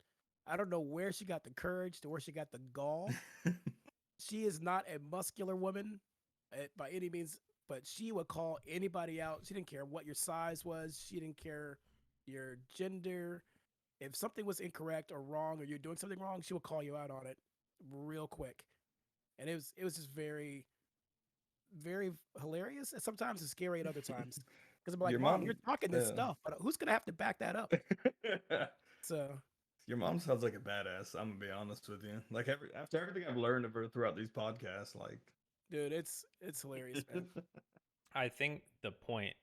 I don't know where she got the courage to where she got the gall. She is not a muscular woman by any means, but she would call anybody out. She didn't care what your size was. She didn't care your gender. If something was incorrect or wrong, or you're doing something wrong, she would call you out on it real quick. And it was just very, very hilarious, and sometimes it's scary at other times. Because I'm like, Your Mom, mom, you're talking this yeah. stuff, but who's gonna have to back that up? So Your mom sounds like a badass. I'm gonna be honest with you. Like after everything I've learned of her throughout these podcasts, like, dude, it's hilarious, man. I think the point,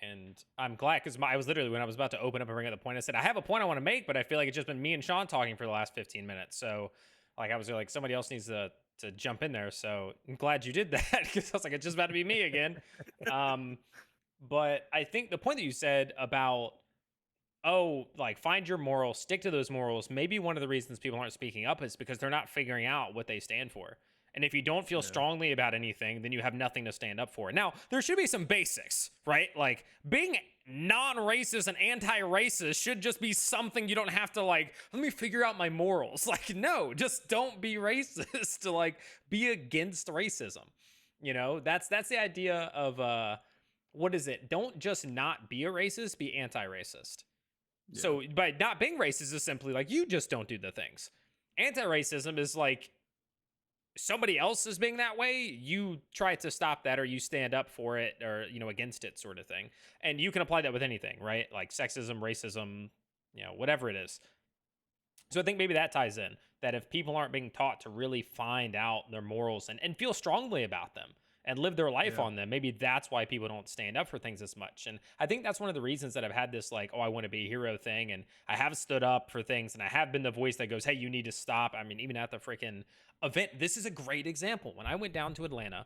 and I'm glad because I was literally, when I was about to open up and bring up the point, I said I have a point I want to make, but I feel like it's just been me and Sean talking for the last 15 minutes. So, like, I was like, somebody else needs to jump in there. So I'm glad you did that because I was like, it's just about to be me again. But I think the point that you said about, oh, like find your morals, stick to those morals. Maybe one of the reasons people aren't speaking up is because they're not figuring out what they stand for. And if you don't feel Yeah. strongly about anything, then you have nothing to stand up for. Now, there should be some basics, right? Like being non-racist and anti-racist should just be something you don't have to like, let me figure out my morals. Like, no, just don't be racist to like be against racism. You know, that's the idea of what is it? Don't just not be a racist, be anti-racist. Yeah. So by not being racist is simply like you just don't do the things. Anti-racism is like somebody else is being that way, you try to stop that or you stand up for it or, you know, against it sort of thing. And you can apply that with anything, right? Like sexism, racism, you know, whatever it is. So I think maybe that ties in, that if people aren't being taught to really find out their morals and feel strongly about them and live their life Yeah. on them, maybe that's why people don't stand up for things as much. And I think that's one of the reasons that I've had this like, oh, I want to be a hero thing. And I have stood up for things and I have been the voice that goes, hey, you need to stop. I mean, even at the freaking event, this is a great example. When I went down to Atlanta,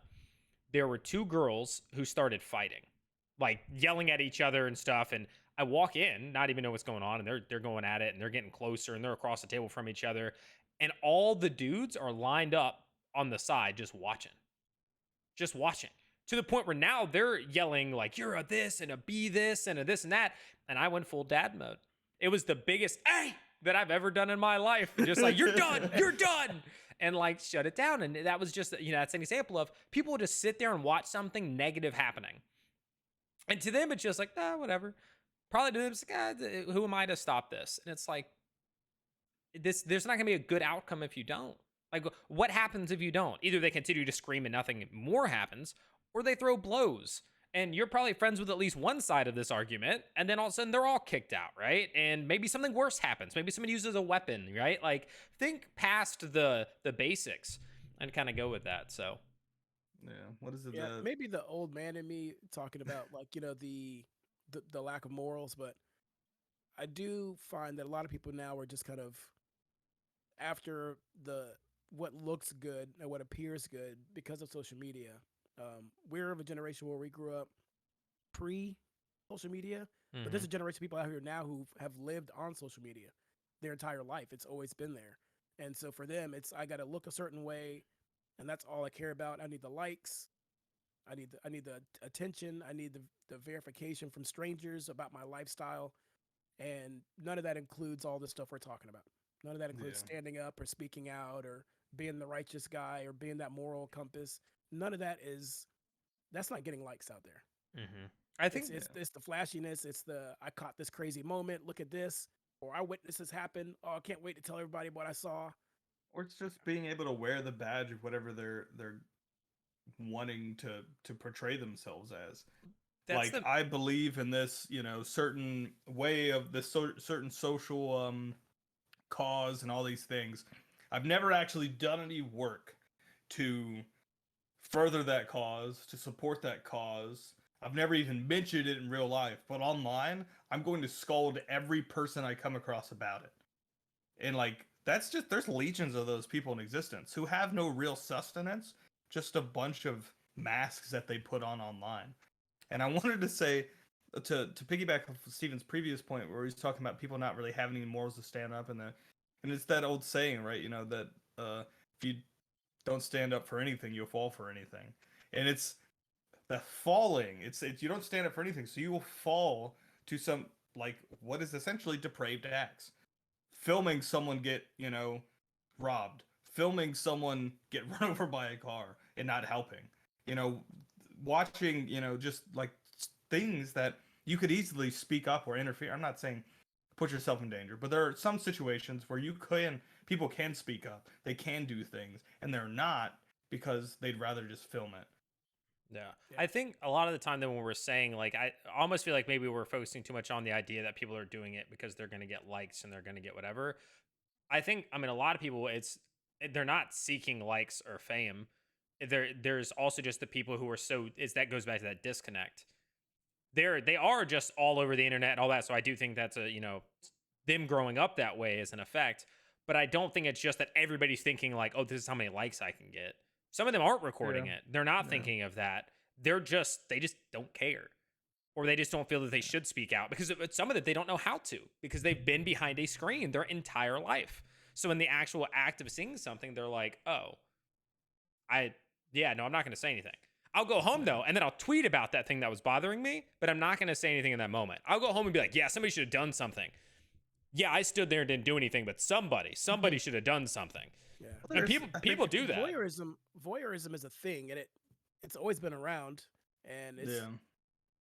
there were two girls who started fighting, like yelling at each other and stuff. And I walk in, not even know what's going on, and they're going at it and they're getting closer and they're across the table from each other. And all the dudes are lined up on the side just watching to the point where now they're yelling like, you're a this and a be this and a this and that. And I went full dad mode. It was the biggest hey that I've ever done in my life. Just like, you're done, you're done. And like shut it down. And that was just, you know, that's an example of people will just sit there and watch something negative happening. And to them, it's just like, whatever. Probably to them, it's like, who am I to stop this? And it's like, there's not gonna be a good outcome if you don't. Like, what happens if you don't? Either they continue to scream and nothing more happens, or they throw blows. And you're probably friends with at least one side of this argument, and then all of a sudden they're all kicked out, right? And maybe something worse happens. Maybe somebody uses a weapon, right? Like, think past the basics and kind of go with that. So, Yeah. What is it? Yeah, maybe the old man in me talking about like, you know, the lack of morals, but I do find that a lot of people now are just kind of after the what looks good and what appears good because of social media. We're of a generation where we grew up pre social media, but there's a generation of people out here now who have lived on social media their entire life. It's always been there. And so for them, it's I got to look a certain way, and that's all I care about. I need the likes. I need the attention. I need the verification from strangers about my lifestyle. And none of that includes all the stuff we're talking about. None of that includes Yeah. standing up or speaking out or being the righteous guy or being that moral compass. None of that that's not getting likes out there. I think It's the flashiness. It's the I caught this crazy moment. Look at this. or I witnessed this happen. Oh, I can't wait to tell everybody what I saw. Or it's just being able to wear the badge of whatever they're wanting to portray themselves as. That's Like, the I believe in this, certain way of this certain social cause and all these things. I've never actually done any work to further that cause, to support that cause. I've never even mentioned it in real life, but online, I'm going to scold every person I come across about it. And like, that's just, there's legions of those people in existence who have no real sustenance, just a bunch of masks that they put on online. And I wanted to say, to piggyback off of Steven's previous point, where he's talking about people not really having any morals to stand up, and it's that old saying, right? That if you don't stand up for anything, you'll fall for anything. And it's the falling. It's you don't stand up for anything, so you will fall to some, like, what is essentially depraved acts. Filming someone get robbed, filming someone get run over by a car and not helping, you know, watching, just like things that you could easily speak up or interfere. I'm not saying put yourself in danger, but there are some situations where people can speak up, they can do things, and they're not, because they'd rather just film it. Yeah. Yeah. I think a lot of the time that when we're saying, like, I almost feel like maybe we're focusing too much on the idea that people are doing it because they're going to get likes and they're going to get whatever. I mean, a lot of people, they're not seeking likes or fame. There's also just the people who are that goes back to that disconnect. They are just all over the internet and all that. So I do think that's them growing up that way is an effect. But I don't think it's just that everybody's thinking like, oh, this is how many likes I can get. Some of them aren't recording Yeah. it. They're not Yeah. thinking of that. They just don't care. Or they just don't feel that they should speak out, because some of it they don't know how to, because they've been behind a screen their entire life. So in the actual act of seeing something, they're like, oh, I'm not going to say anything. I'll go home though, and then I'll tweet about that thing that was bothering me, but I'm not going to say anything in that moment. I'll go home and be like, yeah, somebody should have done something. Yeah, I stood there and didn't do anything, but somebody should have done something. Yeah. And I people think- do that. Voyeurism is a thing, and it's always been around, and it's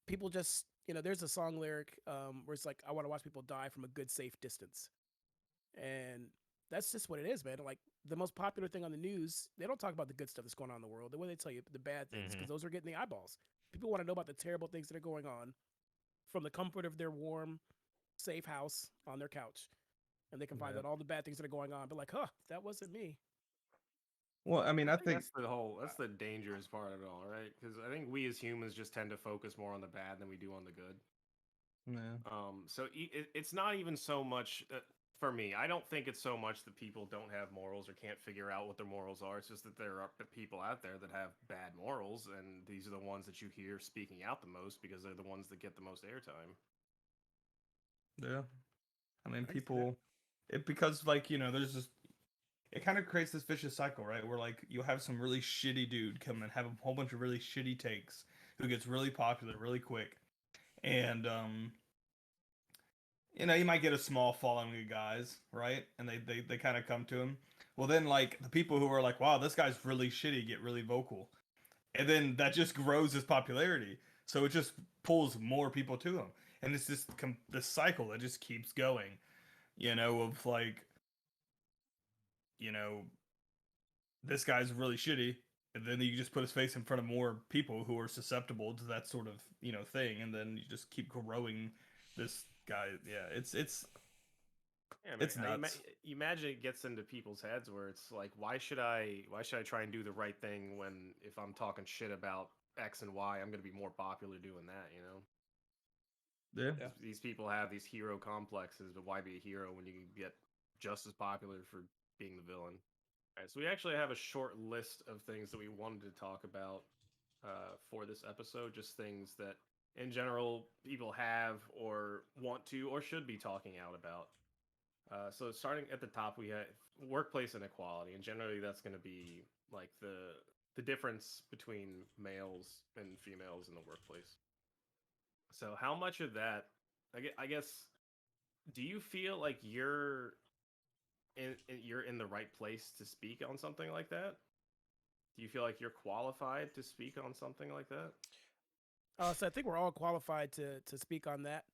people just there's a song lyric where it's like, I want to watch people die from a good safe distance, and that's just what it is, man. Like, the most popular thing on the news, they don't talk about the good stuff that's going on in the world. The way they tell you the bad things, because those are getting the eyeballs. People want to know about the terrible things that are going on from the comfort of their warm, safe house on their couch, and they can find Yeah. out all the bad things that are going on. But like, huh, that wasn't me. Well, I mean, I think that's the dangerous part of it all, right? Because I think we as humans just tend to focus more on the bad than we do on the good. yeah. So it's not even so much for me. I don't think it's so much that people don't have morals or can't figure out what their morals are. It's just that there are people out there that have bad morals, and these are the ones that you hear speaking out the most because they're the ones that get the most airtime. Yeah. I mean, I can see that. people, because like, there's just, it kind of creates this vicious cycle, right? Where like you'll have some really shitty dude come and have a whole bunch of really shitty takes, who gets really popular really quick. And you might get a small following of guys, right? And they kind of come to him. Well, then like the people who are like, wow, this guy's really shitty, get really vocal. And then that just grows his popularity. So it just pulls more people to him. And it's just this cycle that just keeps going, of like, this guy's really shitty. And then you just put his face in front of more people who are susceptible to that sort of, thing. And then you just keep growing this guy. Yeah, it's Yeah, man, It's nuts. Imagine it gets into people's heads where it's like, why should I try and do the right thing when if I'm talking shit about X and Y, I'm going to be more popular doing that, yeah. Yeah. These people have these hero complexes, but why be a hero when you can get just as popular for being the villain? All right, so we actually have a short list of things that we wanted to talk about for this episode, just things that in general people have or want to or should be talking out about. So starting at the top, we have workplace inequality, and generally that's going to be like the difference between males and females in the workplace. So how much of that, I guess, do you feel like you're in the right place to speak on something like that? Do you feel like you're qualified to speak on something like that? So I think we're all qualified to speak on that.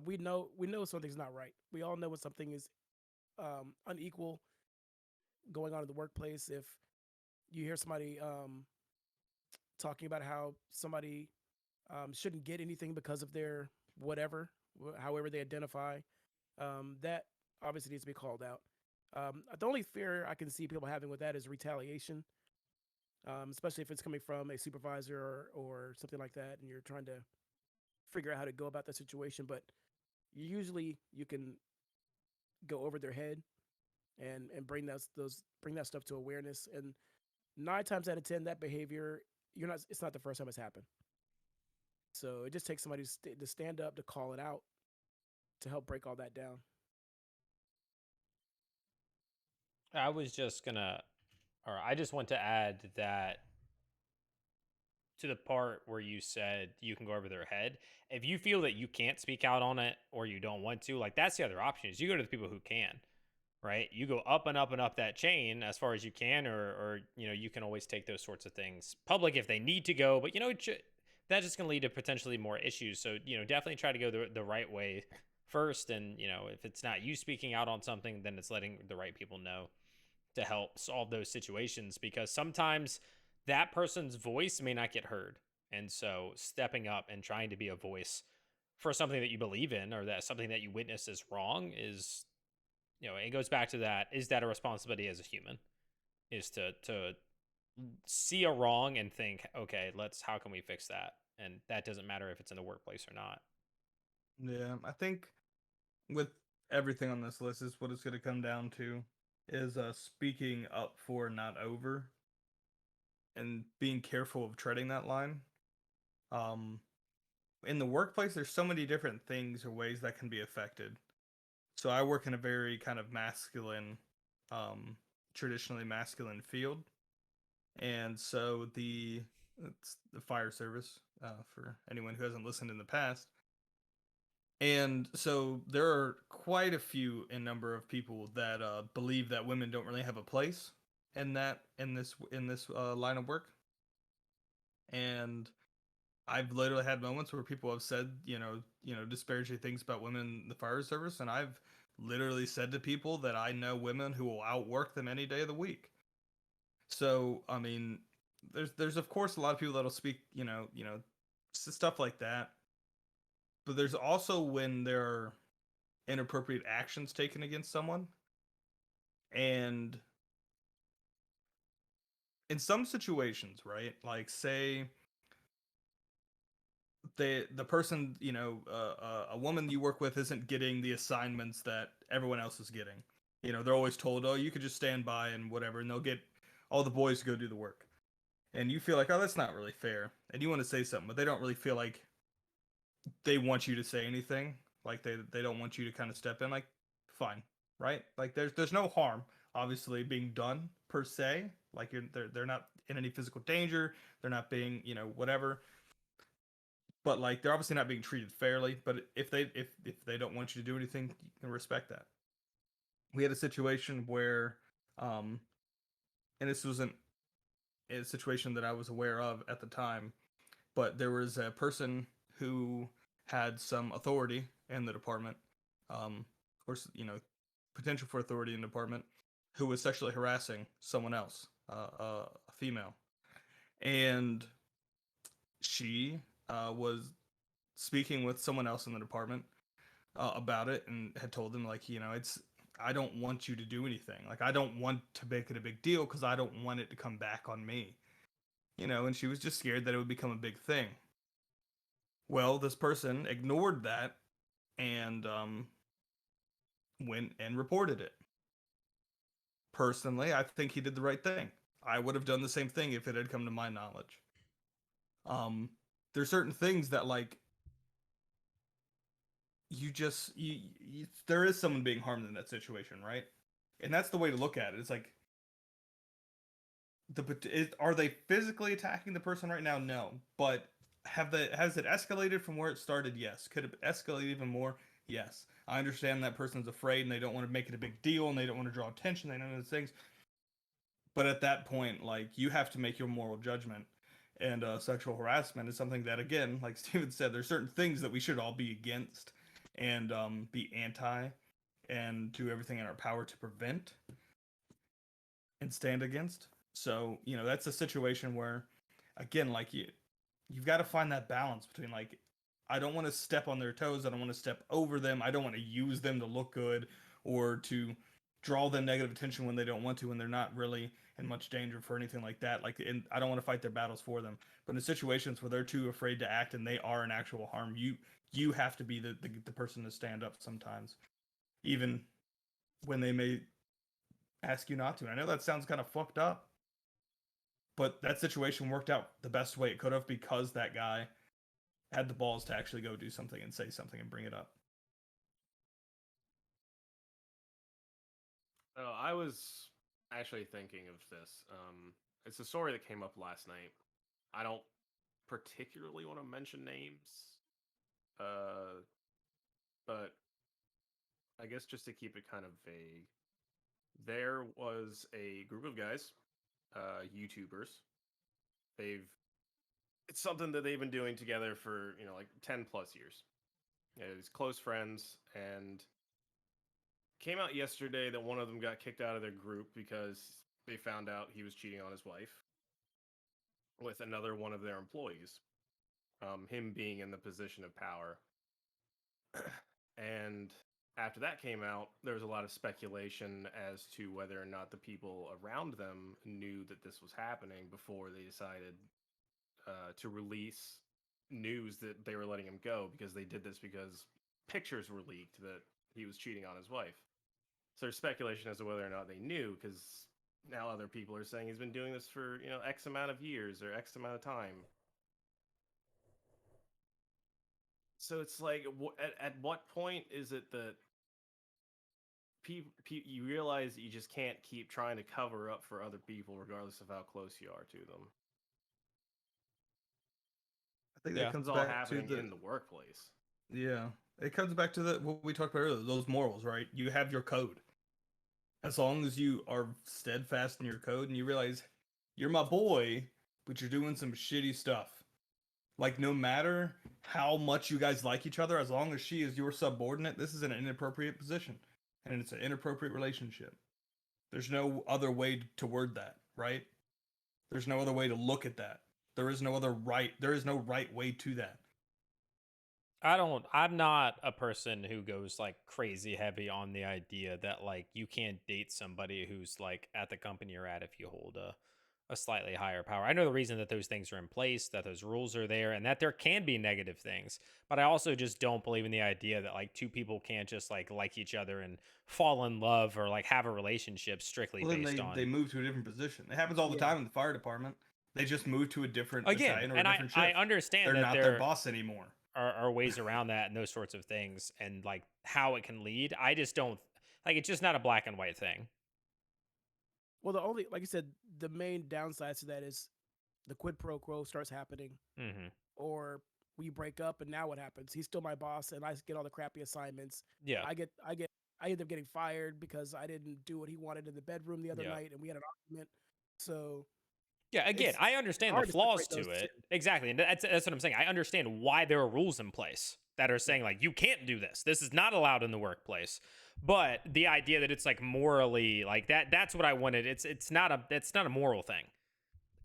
we know something's not right. We all know when something is unequal going on in the workplace. If you hear somebody talking about how somebody shouldn't get anything because of their whatever, however they identify, that obviously needs to be called out. The only fear I can see people having with that is retaliation, especially if it's coming from a supervisor or something like that, and you're trying to figure out how to go about that situation. But usually you can go over their head and bring that stuff to awareness. And 9 times out of 10, that behavior, it's not the first time it's happened. So it just takes somebody to stand up, to call it out, to help break all that down. I was just gonna, or I just want to add that to the part where you said you can go over their head. If you feel that you can't speak out on it or you don't want to, like that's the other option is you go to the people who can, right? You go up and up and up that chain as far as you can, or you can always take those sorts of things public if they need to go, but that's just going to lead to potentially more issues. So, definitely try to go the right way first. And, if it's not you speaking out on something, then it's letting the right people know to help solve those situations, because sometimes that person's voice may not get heard. And so stepping up and trying to be a voice for something that you believe in or that something that you witness is wrong is, it goes back to that. Is that a responsibility as a human? Is to see a wrong and think, okay, how can we fix that? And that doesn't matter if it's in the workplace or not. Yeah, I think with everything on this list is what it's going to come down to is speaking up for, not over, and being careful of treading that line. In the workplace, there's so many different things or ways that can be affected. So I work in a very kind of masculine, traditionally masculine field, and so it's the fire service, for anyone who hasn't listened in the past. And so there are quite a few in number of people that believe that women don't really have a place in this line of work. And I've literally had moments where people have said, disparaging things about women in the fire service, and I've literally said to people that I know women who will outwork them any day of the week. So, I mean, there's of course a lot of people that'll speak, stuff like that. But there's also when there are inappropriate actions taken against someone. And in some situations, right? Like say the person, a woman you work with isn't getting the assignments that everyone else is getting. They're always told, oh, you could just stand by and whatever, and they'll get all the boys to go do the work. And you feel like, oh, that's not really fair. And you want to say something, but they don't really feel like they want you to say anything. Like they don't want you to kind of step in. Like, fine, right? Like there's no harm obviously being done per se. Like they're not in any physical danger. They're not being whatever. But like they're obviously not being treated fairly. But if they don't want you to do anything, you can respect that. We had a situation where, and this wasn't a situation that I was aware of at the time, but there was a person who had some authority in the department, of course, potential for authority in the department, who was sexually harassing someone else, a female, and she was speaking with someone else in the department about it, and had told them like, I don't want you to do anything. Like I don't want to make it a big deal because I don't want it to come back on me. And she was just scared that it would become a big thing. Well, this person ignored that and went and reported it. Personally, I think he did the right thing. I would have done the same thing if it had come to my knowledge. There's certain things that like there is someone being harmed in that situation, right? And that's the way to look at it. It's like, are they physically attacking the person right now? No, but has it escalated from where it started? Yes. Could it escalate even more? Yes. I understand that person's afraid and they don't want to make it a big deal and they don't want to draw attention. They know those things. But at that point, like, you have to make your moral judgment. And sexual harassment is something that, again, like Steven said, there's certain things that we should all be against. and be anti and do everything in our power to prevent and stand against. So, that's a situation where, again, like you've got to find that balance between like, I don't want to step on their toes. I don't want to step over them. I don't want to use them to look good or to draw them negative attention when they don't want to, when they're not really in much danger for anything like that. Like, I don't want to fight their battles for them. But in situations where they're too afraid to act and they are in actual harm, you have to be the person to stand up sometimes, even when they may ask you not to. And I know that sounds kind of fucked up, but that situation worked out the best way it could have because that guy had the balls to actually go do something and say something and bring it up. I was actually thinking of this. It's a story that came up last night. I don't particularly want to mention names, but I guess just to keep it kind of vague, there was a group of guys, YouTubers. It's something that they've been doing together for, like 10 plus years. It's close friends, and came out yesterday that one of them got kicked out of their group because they found out he was cheating on his wife with another one of their employees. Him being in the position of power. And after that came out, there was a lot of speculation as to whether or not the people around them knew that this was happening before they decided to release news that they were letting him go, because they did this because pictures were leaked that he was cheating on his wife. So there's speculation as to whether or not they knew, because now other people are saying he's been doing this for, X amount of years or X amount of time. So it's like, at what point is it that you realize that you just can't keep trying to cover up for other people regardless of how close you are to them? I think Yeah. that comes It's all back happening to in the workplace. Yeah. It comes back to what we talked about earlier, those morals, right? You have your code. As long as you are steadfast in your code and you realize you're my boy, but you're doing some shitty stuff. Like, no matter how much you guys like each other, as long as she is your subordinate, this is an inappropriate position. And it's an inappropriate relationship. There's no other way to word that, right? There's no other way to look at that. There is no right way to that. I'm not a person who goes like crazy heavy on the idea that like you can't date somebody who's like at the company you're at if you hold a slightly higher power. I know the reason that those things are in place, that those rules are there, and that there can be negative things. But I also just don't believe in the idea that like two people can't just like each other and fall in love or like have a relationship strictly Well, then based on. they move to a different position. It happens all the time in the fire department. They just move to a different battalion or a different shift. I understand They're that not their boss anymore. Are ways around that and those sorts of things and like how it can lead. I just don't like, it's just not a black and white thing. Well, like you said, the main downside to that is the quid pro quo starts happening, or we break up, and now what happens? He's still my boss, and I get all the crappy assignments. Yeah, I end up getting fired because I didn't do what he wanted in the bedroom the other night, and we had an argument. So yeah. Again, I understand the flaws to it. Exactly, and that's what I'm saying. I understand why there are rules in place that are saying like you can't do this. This is not allowed in the workplace. But the idea that it's like morally like that's what I wanted. It's not a moral thing.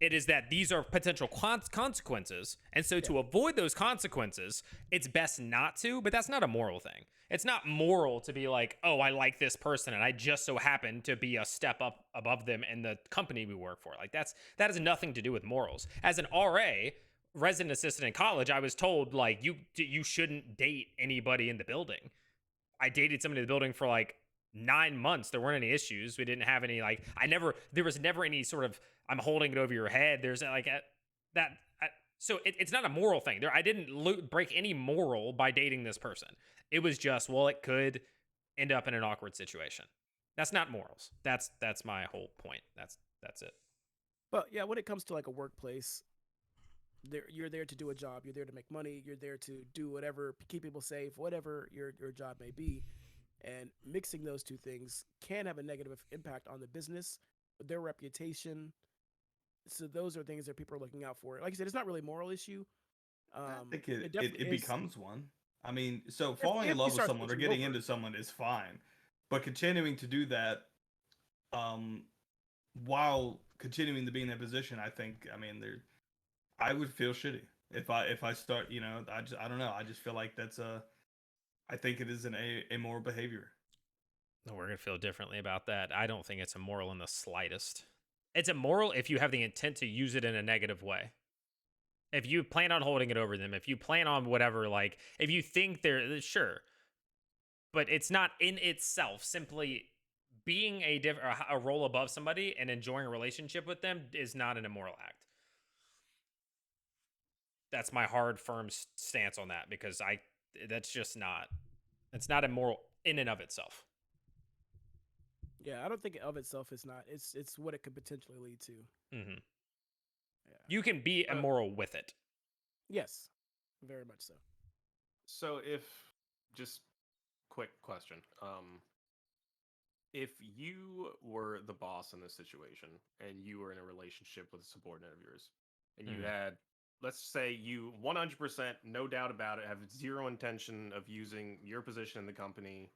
It is that these are potential consequences. And so to avoid those consequences, it's best not to, but that's not a moral thing. It's not moral to be like, oh, I like this person and I just so happen to be a step up above them in the company we work for. Like that has nothing to do with morals. As an RA, resident assistant in college, I was told like you shouldn't date anybody in the building. I dated somebody in the building for like 9 months. There weren't any issues. We didn't have any like there was never any sort of I'm holding it over your head. There's like so it's not a moral thing. I didn't break any moral by dating this person. It was just, well, it could end up in an awkward situation. That's not morals. That's my whole point. That's it. But yeah, when it comes to like a workplace, you're there to do a job. You're there to make money. You're there to do whatever, keep people safe, whatever your job may be. And mixing those two things can have a negative impact on the business, their reputation. So those are things that people are looking out for. Like I said, it's not really a moral issue. I think it becomes one. I mean, so falling if in you love with start someone or switching getting over, into someone is fine, but continuing to do that, um, while continuing to be in that position, I mean, I would feel shitty if I start, I don't know, I just feel like I think it is an immoral behavior. We're gonna feel differently about that. I don't think it's immoral in the slightest. It's immoral if you have the intent to use it in a negative way. If you plan on holding it over them, if you plan on whatever, like if you think they're sure, but it's not in itself. Simply being a role above somebody and enjoying a relationship with them is not an immoral act. That's my hard, firm stance on that because that's just not. It's not immoral in and of itself. yeah, I don't think of itself is not. It's what it could potentially lead to. Mm-hmm. Yeah. You can be immoral with it. Yes, very much so. So if just quick question, if you were the boss in this situation and you were in a relationship with a subordinate of yours, and you had, let's say, you 100%, no doubt about it, have zero intention of using your position in the company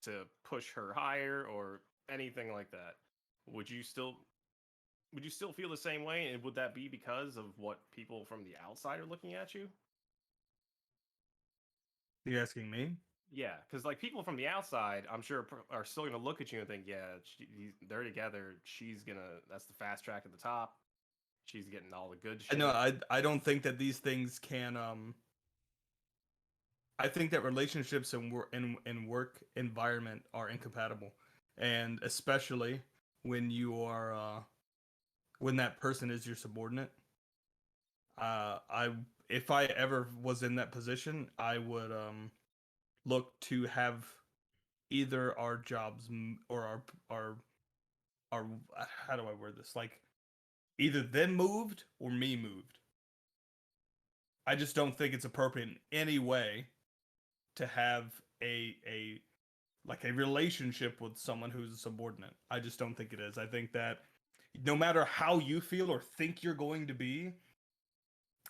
to push her higher or anything like that, would you still feel the same way? And would that be because of what people from the outside are looking at you? Are you asking me? Yeah, because like people from the outside, I'm sure are still gonna look at you and think, yeah, they're together. That's the fast track at the top. She's getting all the good shit. No, I don't think that these things can. I think that relationships and work environment are incompatible, and especially when you are when that person is your subordinate. I if I ever was in that position, I would look to have either our jobs or our how do I word this, like either them moved or me moved. I just don't think it's appropriate in any way to have a like a relationship with someone who's a subordinate. I just don't think it is. I think that no matter how you feel or think you're going to be,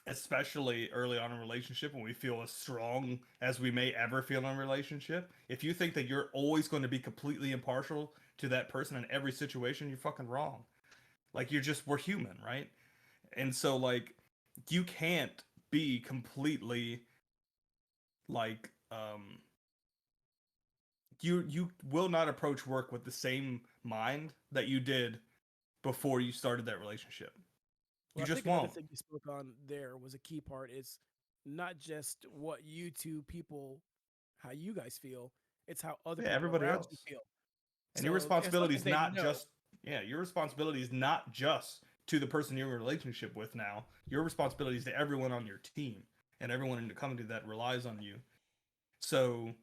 especially early on in a relationship when we feel as strong as we may ever feel in a relationship, if you think that you're always going to be completely impartial to that person in every situation, you're fucking wrong. Like we're human, right? And so like you can't be completely like you will not approach work with the same mind that you did before you started that relationship. Well, You I just think another won't. thing you spoke on there was a key part is not just what you two people, how you guys feel, it's how other Yeah, people everybody around you else. feel. And your So as long responsibility as is they not know, just your responsibility is not just to the person you're in a relationship with now. Your responsibility is to everyone on your team and everyone in the company that relies on you. So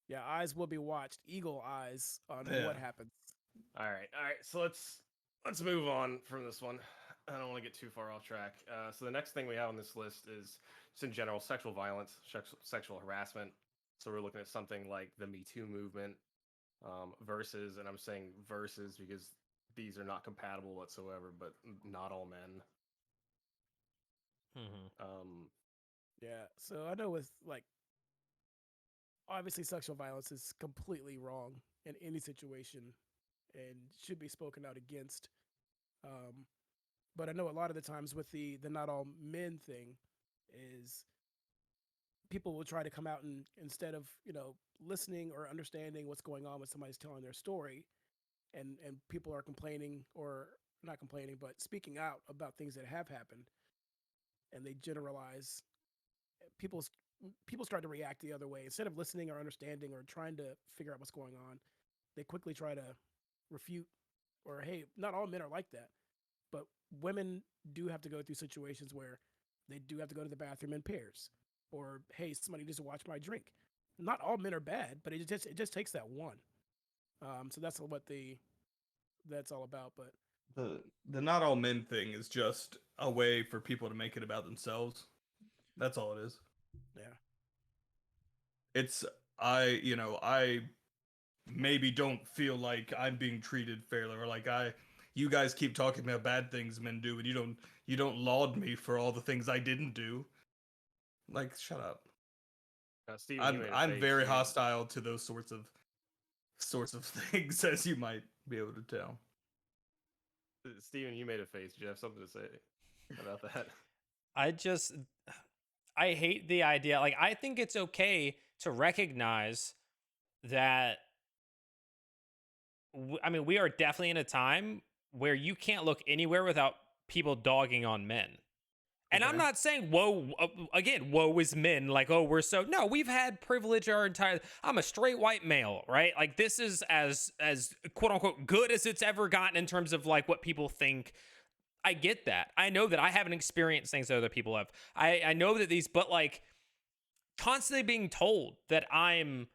yeah, eyes will be watched, eagle eyes on yeah. what happens. All right. So let's move on from this one. I don't want to get too far off track. So the next thing we have on this list is just in general sexual violence, sexual harassment. So we're looking at something like the Me Too movement versus, and I'm saying versus because these are not compatible whatsoever, but not all men. Um, Yeah, so I know with like obviously sexual violence is completely wrong in any situation and should be spoken out against. Um, but I know a lot of the times with the not all men thing is people will try to come out and instead of listening or understanding what's going on when somebody's telling their story, and people are complaining or not complaining but speaking out about things that have happened, and they generalize people's people start to react the other way instead of listening or understanding or trying to figure out what's going on. They quickly try to refute or hey, not all men are like that, but women do have to go through situations where they do have to go to the bathroom in pairs, or hey, somebody needs to watch my drink. Not all men are bad, but it just takes that one. So that's what that's all about. But The not all men thing is just a way for people to make it about themselves. That's all it is. yeah, It's I maybe don't feel like I'm being treated fairly, or like you guys keep talking about bad things men do and you don't laud me for all the things I didn't do. Like shut up. Steven, you made a I'm face, very Steven. hostile to those sorts of things, as you might be able to tell. Steven, you made a face. Do you have something to say about that? I hate the idea. Like, I think it's okay to recognize that. I mean, we are definitely in a time where you can't look anywhere without people dogging on men. And I'm Okay. not saying woe again, woe is men, like, oh, we're so no, we've had privilege our entire I'm a straight white male, right? Like, this is as quote unquote good as it's ever gotten in terms of like what people think. I get that. I know that I haven't experienced things that other people have. I know that these, but like constantly being told that I'm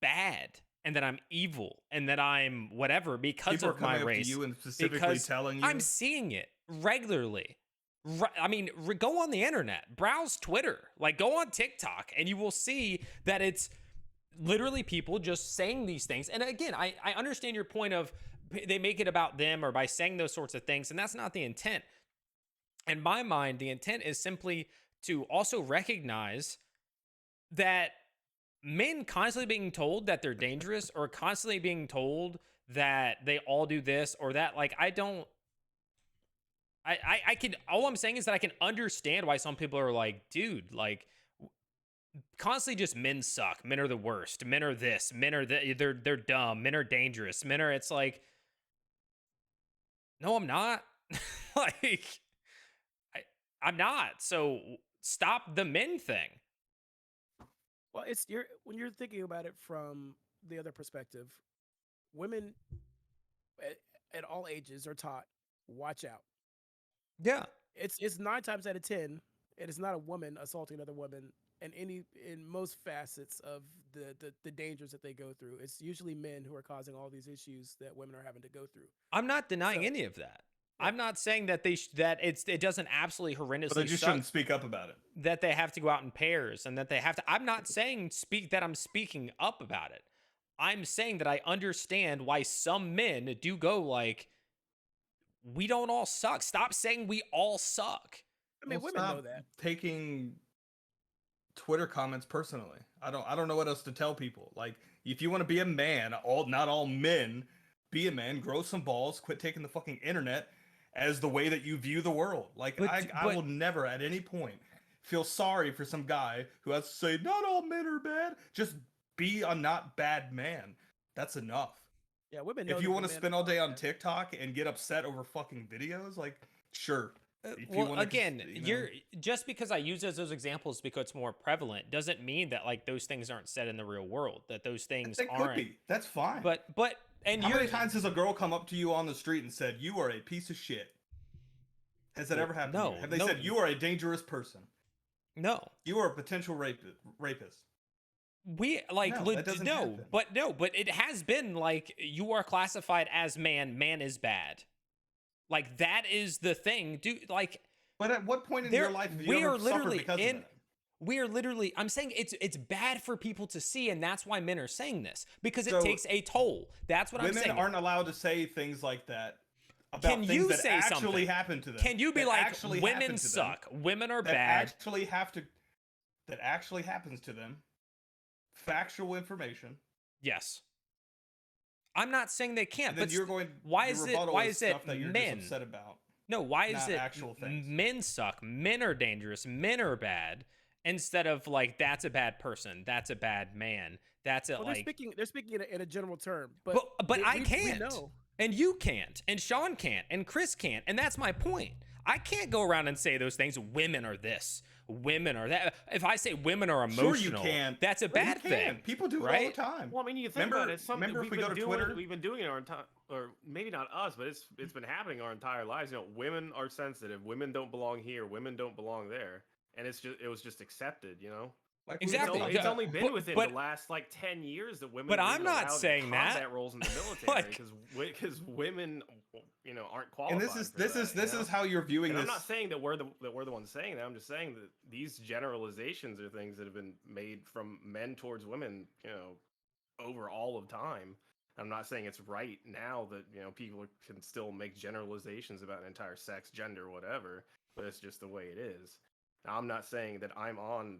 bad and that I'm evil and that I'm whatever because People are of my coming up to race. you and specifically Because telling you. I'm seeing it regularly. I mean, go on the internet, browse Twitter, like go on TikTok, and you will see that it's literally people just saying these things. And again, I understand your point of they make it about them or by saying those sorts of things, and that's not the intent. In my mind, the intent is simply to also recognize that men constantly being told that they're dangerous or constantly being told that they all do this or that, like, I can, all I'm saying is that I can understand why some people are like, dude, like, constantly just men suck, men are the worst, men are this, men are they're dumb, men are dangerous, men are, it's like, no, I'm not. Like, I'm not. So stop the men thing. Well, when you're thinking about it from the other perspective, women at all ages are taught, watch out. Yeah. It's 9 times out of 10, it is not a woman assaulting another woman, and in most facets of the dangers that they go through, it's usually men who are causing all these issues that women are having to go through. I'm not denying So- any of that. Yeah. I'm not saying that it doesn't absolutely horrendously but they just suck shouldn't speak up about it. that they have to go out in pairs and that they have to. I'm not saying I'm speaking up about it. I'm saying that I understand why some men do go like, we don't all suck. Stop saying we all suck. I mean, Well, women know stop that. taking Twitter comments personally. I don't know what else to tell people. Like, if you want to be a man, not all men, be a man, grow some balls, quit taking the fucking internet as the way that you view the world. Like, I will never at any point feel sorry for some guy who has to say not all men are bad. Just be a not bad man. That's enough. Yeah, women know If you that want to men spend all day on are- TikTok and get upset over fucking videos, like, sure. If you Well, wanna again, you know- you're just because I use those examples because it's more prevalent doesn't mean that like those things aren't said in the real world. That those things They could aren't. be. That's fine. But and How you're many times has a girl come up to you on the street and said, "You are a piece of shit"? Has that ever happened to no, you? Have they no. said, "You are a dangerous person"? no. You are a potential rapist. We like No, that doesn't happen. but it has been like you are classified as man is bad. Like that is the thing, dude. Like But at what point in There- your life have we you are ever suffered literally because in- of that? we are literally. I'm saying it's bad for people to see, and that's why men are saying this because it So, takes a toll. That's what I'm Women saying. aren't allowed to say things like that about Can things you that say actually something? happen to them. Can you be that like actually happen women to them, suck, women are that bad? that actually happens to them? Factual information. Yes. I'm not saying they can't, And then but you're going. why your is it? rebuttal Why is is it stuff that you're men? just upset about? No, why is not it actual things. men suck, men are dangerous, men are bad, instead of like that's a bad person, that's a bad man, that's it. Well, Like, they're speaking in a general term, but I we can't, know. and you can't, and Sean can't, and Chris can't, and that's my point. I can't go around and say those things. Women are this, women are that. If I say women are Sure emotional, you can. that's a But you bad can. thing. People do it right? all the time. Well, I mean, you think about it. It's something remember if we've we go been to doing. Twitter? We've been doing it our entire, or maybe not us, but it's been happening our entire lives. You know, women are sensitive. Women don't belong here. Women don't belong there, and it was just accepted. You know, Like, Exactly. It's only been But- within but- the last like 10 years that women. but are I'm even not allowed saying that. combat roles in the military Like- because women, you know, aren't and qualified. this is how you're viewing And this. I'm not saying that we're the ones saying that. I'm just saying that these generalizations are things that have been made from men towards women, you know, over all of time. I'm not saying it's right now that, you know, people can still make generalizations about an entire sex, gender, whatever, but it's just the way it is. Now, I'm not saying that I'm on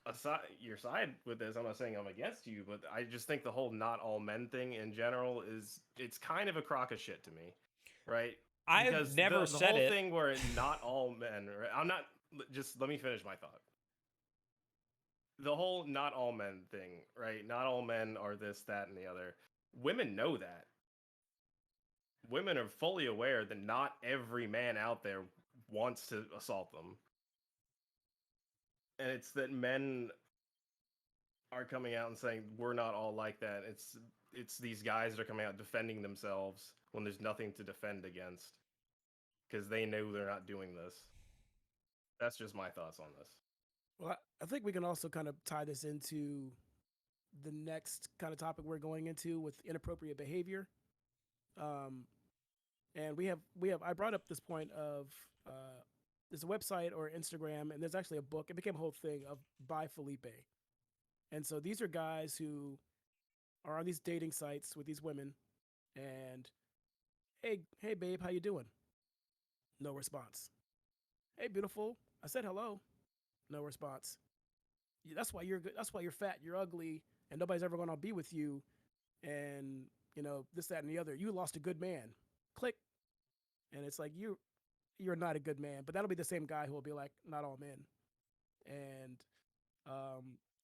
aside your side with this. I'm not saying I'm against you, but I just think the whole not all men thing in general it's kind of a crock of shit to me, right? I've Because never the said whole it. thing where not all men, right? I'm not just let me finish my thought. The whole not all men thing, right? Not all men are this, that, and the other. Women know that. Women are fully aware that not every man out there wants to assault them. And it's that men are coming out and saying we're not all like that. It's these guys that are coming out defending themselves when there's nothing to defend against because they know they're not doing this. That's just my thoughts on this. Well, I think we can also kind of tie this into the next kind of topic we're going into with inappropriate behavior. And we have I brought up this point of there's a website or Instagram, and there's actually a book. It became a whole thing of By Felipe. And so these are guys who are on these dating sites with these women, and hey babe, how you doing? No response. Hey beautiful, I said hello. No response. That's why you're good. That's why you're fat. You're ugly, and nobody's ever going to be with you. And this, that, and the other. You lost a good man. Click, and it's like you're not a good man. But that'll be the same guy who will be like, not all men. And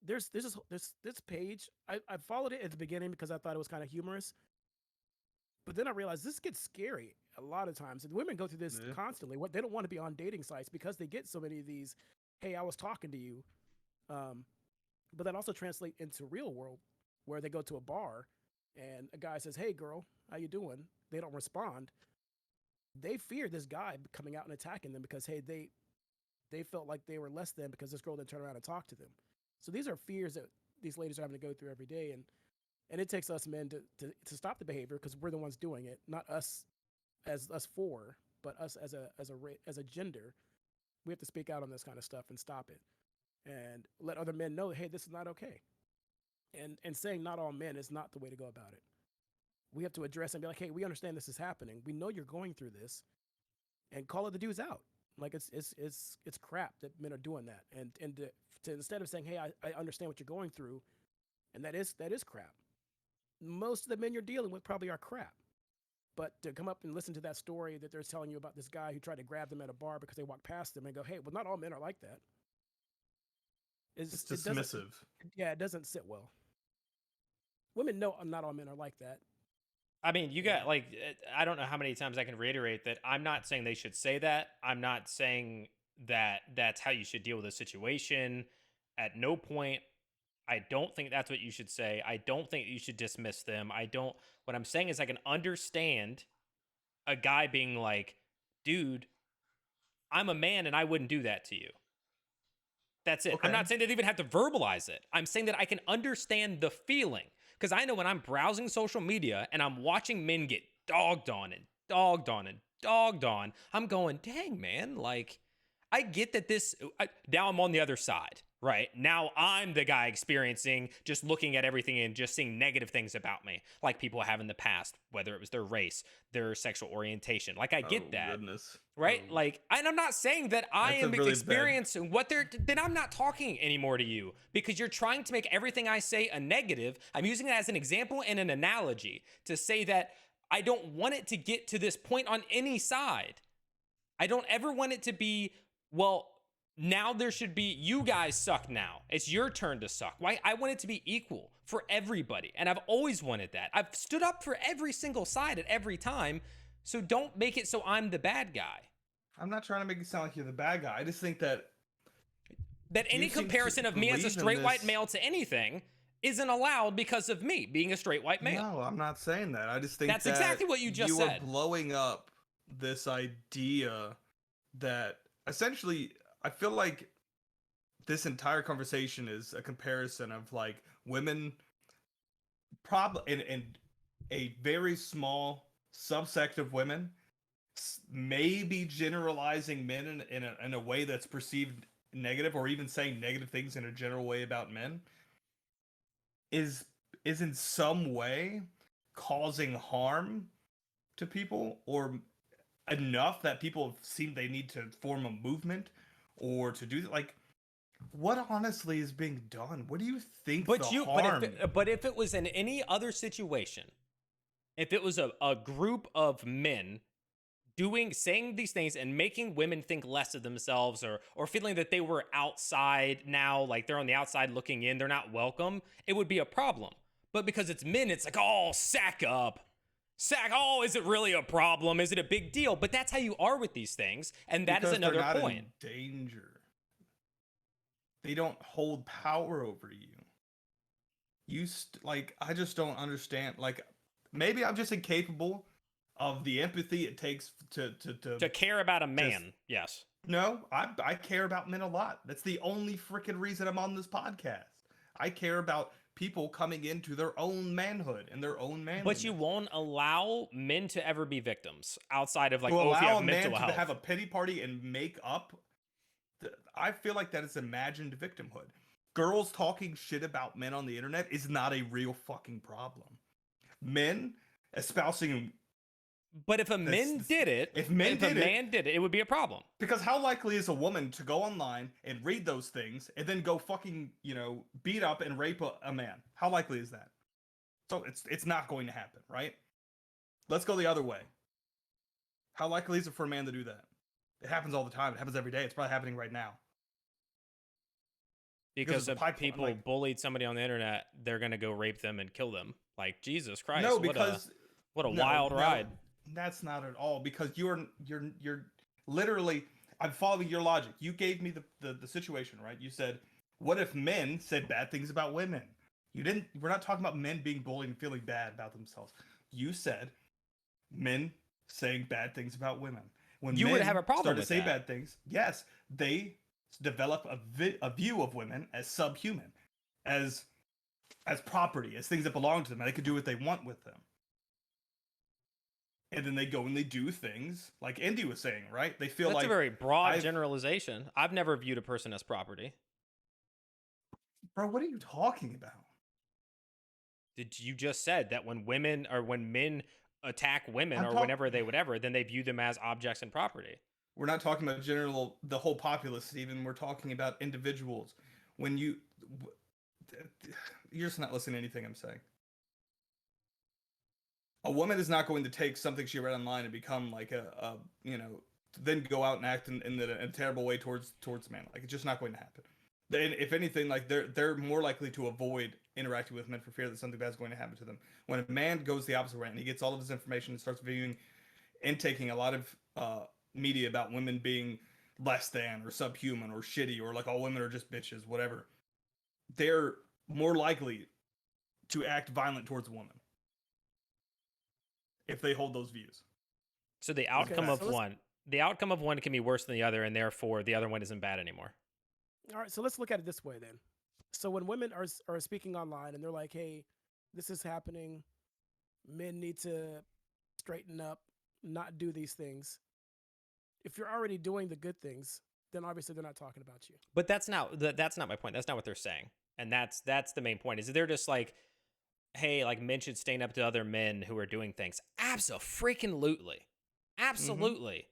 there's this page. I followed it at the beginning because I thought it was kind of humorous. But then I realized this gets scary a lot of times. And women go through this constantly. What they don't want to be on dating sites because they get so many of these. Hey, I was talking to you. But that also translates into real world where they go to a bar and a guy says, hey girl, how you doing? They don't respond. They fear this guy coming out and attacking them because, hey, they felt like they were less than because this girl didn't turn around and talk to them. So these are fears that these ladies are having to go through every day. And it takes us men to stop the behavior because we're the ones doing it, not us as us four, but us as a gender. We have to speak out on this kind of stuff and stop it. And let other men know, hey, this is not okay. And saying not all men is not the way to go about it. We have to address and be like, hey, we understand this is happening. We know you're going through this, and call it the dudes out. Like it's crap that men are doing that. And to instead of saying, hey, I understand what you're going through, and that is crap. Most of the men you're dealing with probably are crap. But to come up and listen to that story that they're telling you about this guy who tried to grab them at a bar because they walked past them and go, hey, well, not all men are like that. It's dismissive. It doesn't sit well. Women know not all men are like that. I mean, you got I don't know how many times I can reiterate that I'm not saying they should say that. I'm not saying that that's how you should deal with a situation. At no point, I don't think that's what you should say. I don't think you should dismiss them. What I'm saying is I can understand a guy being like, dude, I'm a man and I wouldn't do that to you. That's it. Okay. I'm not saying they even have to verbalize it. I'm saying that I can understand the feeling. Because I know when I'm browsing social media and I'm watching men get dogged on and dogged on and dogged on, I'm going, dang, man, like, I get that now I'm on the other side, right? Now I'm the guy experiencing just looking at everything and just seeing negative things about me, like people have in the past, whether it was their race, their sexual orientation. Like, I get that. Goodness. Right? Like, and I'm not saying that I am really experiencing then I'm not talking anymore to you because you're trying to make everything I say a negative. I'm using it as an example and an analogy to say that I don't want it to get to this point on any side. I don't ever want it to be, well, now there should be, you guys suck now. It's your turn to suck. Why? I want it to be equal for everybody. And I've always wanted that. I've stood up for every single side at every time. So don't make it so I'm the bad guy. I'm not trying to make it sound like you're the bad guy. I just think that any comparison of me as a straight white male to anything isn't allowed because of me being a straight white male. No, I'm not saying that. I just think that's exactly what you just said. You were blowing up this idea that essentially, I feel like this entire conversation is a comparison of like women probably in a very small subsect of women maybe generalizing men in a way that's perceived negative, or even saying negative things in a general way about men is in some way causing harm to people, or enough that people seem they need to form a movement or to do like What honestly is being done? What do you think But the you, harm? but if it was in any other situation, if it was a group of men saying these things and making women think less of themselves, or feeling that they were outside now, like they're on the outside looking in, they're not welcome, it would be a problem. But because it's men, it's like, oh, sack up. Oh, is it really a problem? Is it a big deal? But that's how you are with these things, and that is Because they're another not point. in danger. They don't hold power over you. Like, I just don't understand. Like, maybe I'm just incapable of the empathy it takes To care about a man, yes. No, I care about men a lot. That's the only freaking reason I'm on this podcast. I care about people coming into their own manhood and their own manliness. But you won't allow men to ever be victims outside of like, to oh, if you allow have a mental man health. to have a pity party and make up. I feel like that is imagined victimhood. Girls talking shit about men on the internet is not a real fucking problem. Men espousing. But if a man did it, if a man did it, it would be a problem. Because how likely is a woman to go online and read those things and then go fucking, beat up and rape a man? How likely is that? So it's not going to happen, right? Let's go the other way. How likely is it for a man to do that? It happens all the time. It happens every day. It's probably happening right now. Because if people bullied somebody on the internet, they're gonna go rape them and kill them. Like, Jesus Christ! No, because what a wild ride. That's not at all, because you're literally. I'm following your logic. You gave me the situation, right? You said, what if men said bad things about women? You didn't. We're not talking about men being bullied and feeling bad about themselves. You said men saying bad things about women. When you would have a problem start with to say that. bad things, yes, they develop a view of women as subhuman, as property, as things that belong to them, and they can do what they want with them. And then they go and they do things like Indy was saying, right? They feel That's like a very broad generalization. I've never viewed a person as property. Bro, what are you talking about? Did you just said that when men attack women whenever they whatever, then they view them as objects and property? We're not talking about the whole populace, Stephen. We're talking about individuals. When you're just not listening to anything I'm saying. A woman is not going to take something she read online and become like then go out and act in a terrible way towards a man. Like, it's just not going to happen. Then, if anything, like they're more likely to avoid interacting with men for fear that something bad is going to happen to them. When a man goes the opposite way and he gets all of his information and starts viewing and taking a lot of media about women being less than or subhuman or shitty or like all women are just bitches, whatever, they're more likely to act violent towards a woman if they hold those views. So the outcome of one can be worse than the other, and therefore the other one isn't bad anymore. All right, so let's look at it this way then. So when women are speaking online and they're like, hey, this is happening, men need to straighten up, not do these things. If you're already doing the good things, then obviously they're not talking about you. But that's not my point. That's not what they're saying. And that's the main point. Is they're just like, hey, like, men should stand up to other men who are doing things. Absolutely. Absolutely.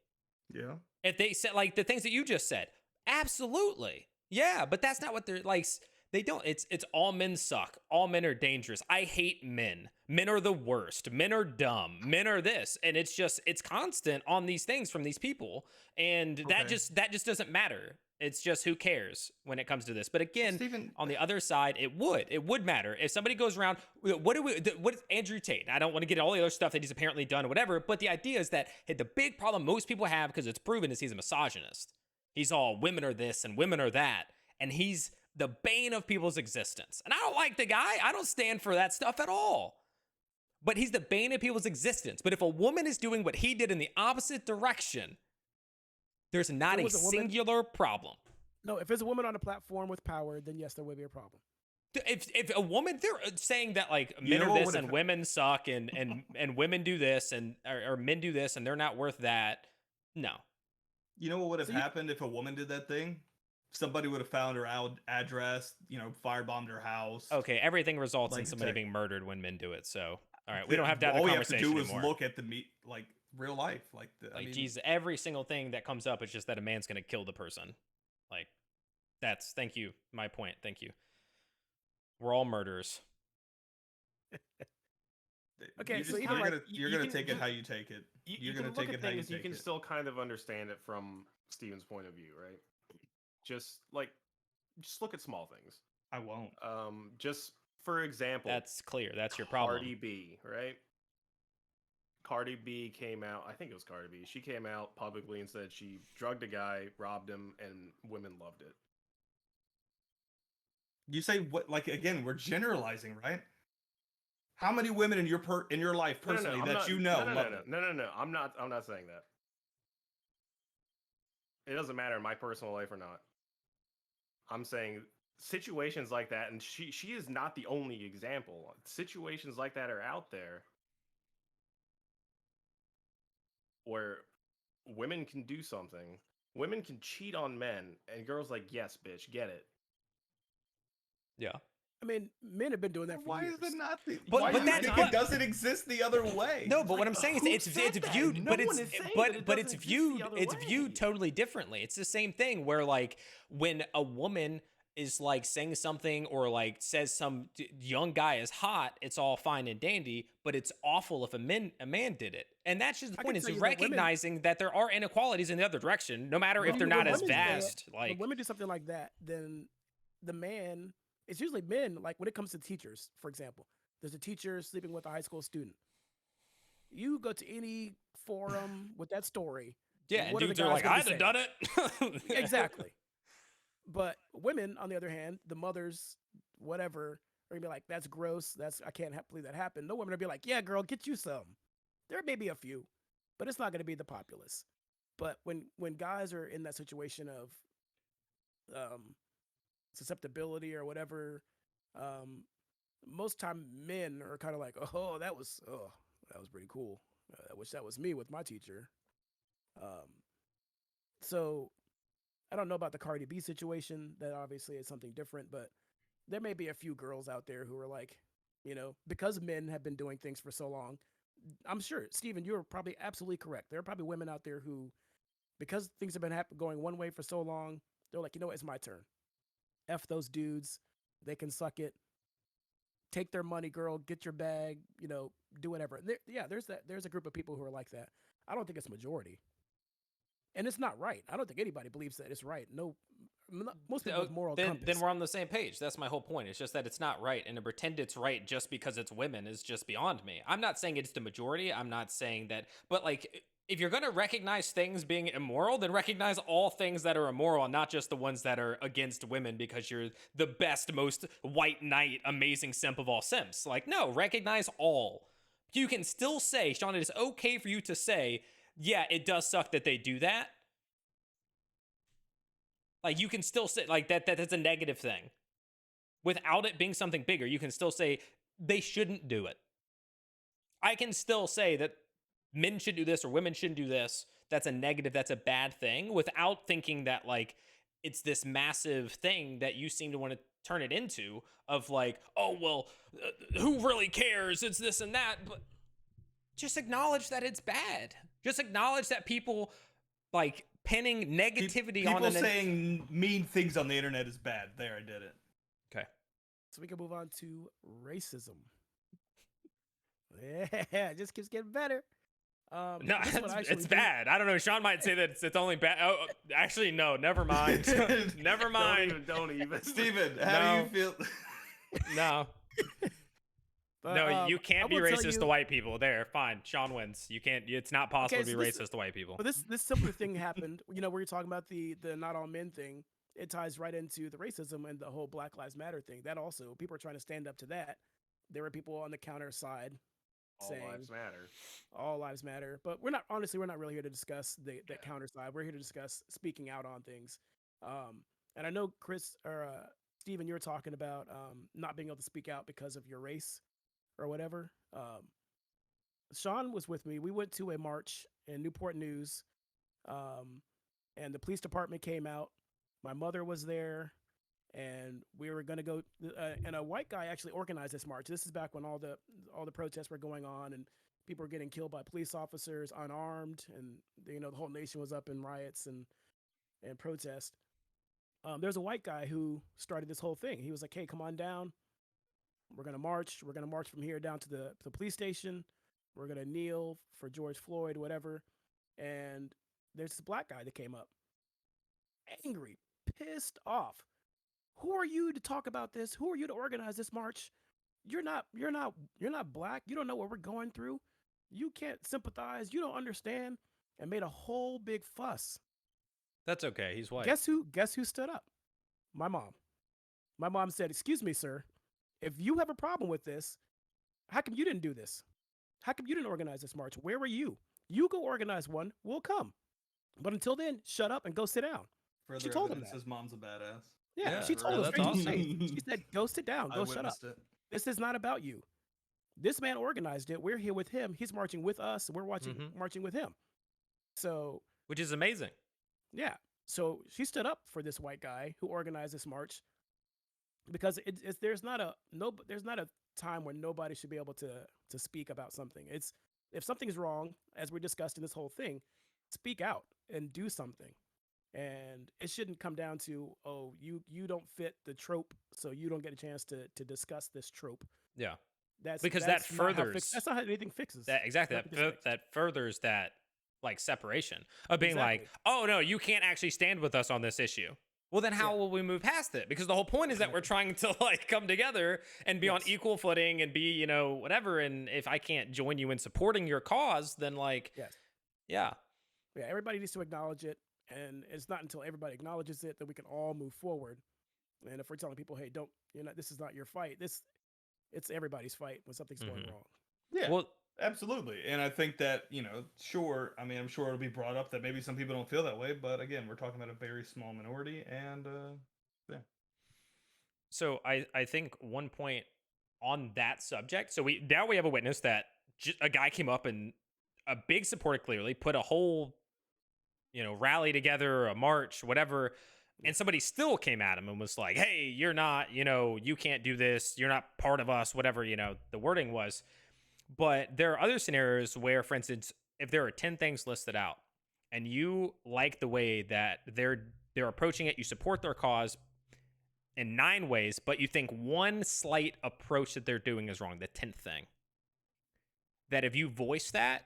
Yeah. If they said like the things that you just said, absolutely. Yeah, but that's not what they're like. They don't. It's all men suck. All men are dangerous. I hate men. Men are the worst. Men are dumb. Men are this. And it's constant on these things from these people. And that just doesn't matter. It's just, who cares when it comes to this? But again, Stephen, on the other side, it would matter if somebody goes around. What is Andrew Tate? I don't want to get all the other stuff that he's apparently done or whatever. But the idea is that the big problem most people have, because it's proven, is he's a misogynist. He's all women are this and women are that, and he's the bane of people's existence. And I don't like the guy. I don't stand for that stuff at all. But he's the bane of people's existence. But if a woman is doing what he did in the opposite direction, there's not a singular problem. No, if there's a woman on a platform with power, then yes, there will be a problem. If a woman, they're saying that like men are this and women suck and women do this and or men do this and they're not worth that. No. You know what would have happened if a woman did that thing? Somebody would have found her address, firebombed her house. Okay, everything results in somebody being murdered when men do it. So, all right, we don't have to have the conversation anymore. All we have to do is look at the real life, Jesus, every single thing that comes up is just that a man's going to kill the person. Like, Thank you. My point. Thank you. We're all murderers. Okay, so you're even like gonna take it how you take it. You You're gonna can look take at it how you things. You take can it. still kind of understand it from Steven's point of view, right? Just look at small things. I won't. Just for example, That's clear. That's your problem. Cardi B, right? Cardi B came out. I think it was Cardi B. She came out publicly and said she drugged a guy, robbed him, and women loved it. You say what? Like again, we're generalizing, right? How many women in your life personally I'm that not- you know No, love it? no. I'm not saying that. It doesn't matter in my personal life or not. I'm saying situations like that, and she is not the only example. Situations like that are out there where women can do something. Women can cheat on men, and girls like, yes, bitch, get it. Yeah. I mean, men have been doing that for Why years. is it not the? But- why but do you that's think what- it doesn't exist the other way? No, but what I'm saying is Who it's said that? viewed, No but one is saying that it but doesn't it's exist the viewed other it's way. viewed totally differently. It's the same thing where like when a woman is like saying something or like says some young guy is hot, it's all fine and dandy, but it's awful if a man did it. And that's just the I point can is tell you that women- recognizing that there are inequalities in the other direction, no matter if When they're when not as women say it- vast. when Like women do something like that, then the man, it's usually men. Like when it comes to teachers, for example, there's a teacher sleeping with a high school student. You go to any forum with that story. yeah, and what are the dudes are guys like, gonna I'd be have done it. Exactly. But women, on the other hand, the mothers, whatever, are gonna be like, "That's gross. I can't believe that happened." No women are gonna be like, "Yeah, girl, get you some." There may be a few, but it's not gonna be the populace. But when guys are in that situation of susceptibility or whatever, most time men are kind of like, that was pretty cool. I wish that was me with my teacher. So I don't know about the Cardi B situation. That obviously is something different, but there may be a few girls out there who are like, because men have been doing things for so long. I'm sure, Steven, you're probably absolutely correct. There are probably women out there who, because things have been going one way for so long, they're like, it's my turn. F those dudes. They can suck it. Take their money, girl. Get your bag. Do whatever. There's a group of people who are like that. I don't think it's majority. And it's not right. I don't think anybody believes that it's right. No, most people with moral compass. Then we're on the same page. That's my whole point. It's just that it's not right, and to pretend it's right just because it's women is just beyond me. I'm not saying it's the majority. I'm not saying that, but like, if you're gonna recognize things being immoral, then recognize all things that are immoral, and not just the ones that are against women because you're the best, most white knight, amazing simp of all simps. Like, no, recognize all. You can still say, Sean, it is okay for you to say, yeah, it does suck that they do that. Like, you can still say, like, that's a negative thing. Without it being something bigger, you can still say they shouldn't do it. I can still say that men should do this or women shouldn't do this. That's a negative, that's a bad thing, without thinking that, like, it's this massive thing that you seem to want to turn it into of, like, oh, well, who really cares? It's this and that. But just acknowledge that it's bad. Just acknowledge that people, like, pinning negativity on people saying mean things on the internet is bad. There, I did it. Okay. So we can move on to racism. Yeah, it just keeps getting better. No, this one I it's actually bad. I don't know. Sean might say that it's only bad. Oh, actually, no. Never mind. Never mind. Don't even. Steven, how do you feel? No. But, No, you I can't be will tell racist you- to white people. There, fine. Sean wins. You can't. It's not possible Okay, to be so racist to white people. But this similar thing happened. Where you're talking about the not all men thing. It ties right into the racism and the whole Black Lives Matter thing. That also, people are trying to stand up to that. There were people on the counter side All saying lives matter. all lives matter. But we're not really here to discuss that counter side. We're here to discuss speaking out on things. And I know Chris or Steven, you were talking about not being able to speak out because of your race or whatever. Sean was with me. We went to a march in Newport News, and the police department came out. My mother was there, and we were going to go. And a white guy actually organized this march. This is back when all the protests were going on, and people were getting killed by police officers, unarmed, and the whole nation was up in riots and protest. There's a white guy who started this whole thing. He was like, "Hey, come on down. We're gonna march. We're gonna march from here down to the police station. We're gonna kneel for George Floyd, whatever." And there's this black guy that came up, angry, pissed off. Who are you to talk about this? Who are you to organize this march? You're not black. You don't know what we're going through. You can't sympathize. You don't understand. And made a whole big fuss. That's okay. He's white. Guess who stood up? My mom. My mom said, "Excuse me, sir. If you have a problem with this, how come you didn't do this? How come you didn't organize this march? Where were you? You go organize one. We'll come. But until then, shut up and go sit down." Further She told him evidence that. his mom's a badass. Yeah, Yeah, she told him that's straight to his awesome. face. She said, "Go sit down. I Go shut up. witnessed it. This is not about you. This man organized it. We're here with him. He's marching with us. We're marching with him." So Which is amazing. yeah. So she stood up for this white guy who organized this march because there's not a time when nobody should be able to speak about something. It's if something's wrong, as we discussed in this whole thing, speak out and do something. And it shouldn't come down to, oh, you don't fit the trope, so you don't get a chance to discuss this trope. Yeah. That's Because that's that not how furthers that's not how anything fixes. that exactly Nothing that gets fixed. that furthers that like separation of being like, Exactly. oh no, you can't actually stand with us on this issue. Well, then how Yeah. will we move past it? Because the whole point is that we're trying to like come together and be on Yes. equal footing and be, whatever. And if I can't join you in supporting your cause, then like, Yes. yeah, Yeah, everybody needs to acknowledge it, and it's not until everybody acknowledges it that we can all move forward. And if we're telling people, "Hey, don't, this is not your fight. It's everybody's fight when something's going Mhm. wrong." Yeah, well, absolutely. And I think that, sure, I mean, I'm sure it'll be brought up that maybe some people don't feel that way, but again, we're talking about a very small minority, and yeah. so I think one point on that subject. So we have a witness that a guy came up and a big supporter clearly put a whole rally together, a march, whatever, and somebody still came at him and was like, "Hey, you're not, you can't do this. You're not part of us." Whatever the wording was. But there are other scenarios where, for instance, if there are 10 things listed out and you like the way that they're approaching it, you support their cause in 9 ways, but you think one slight approach that they're doing is wrong, the 10th thing, that if you voice that,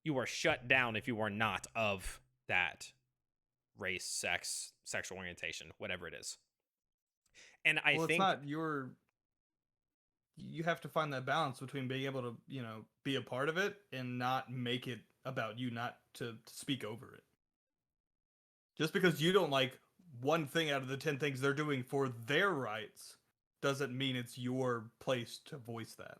you are shut down if you are not of that race, sex, sexual orientation, whatever it is. And I Well, think it's not you have to find that balance between being able to, be a part of it and not make it about you, not to speak over it. Just because you don't like one thing out of the 10 things they're doing for their rights doesn't mean it's your place to voice that.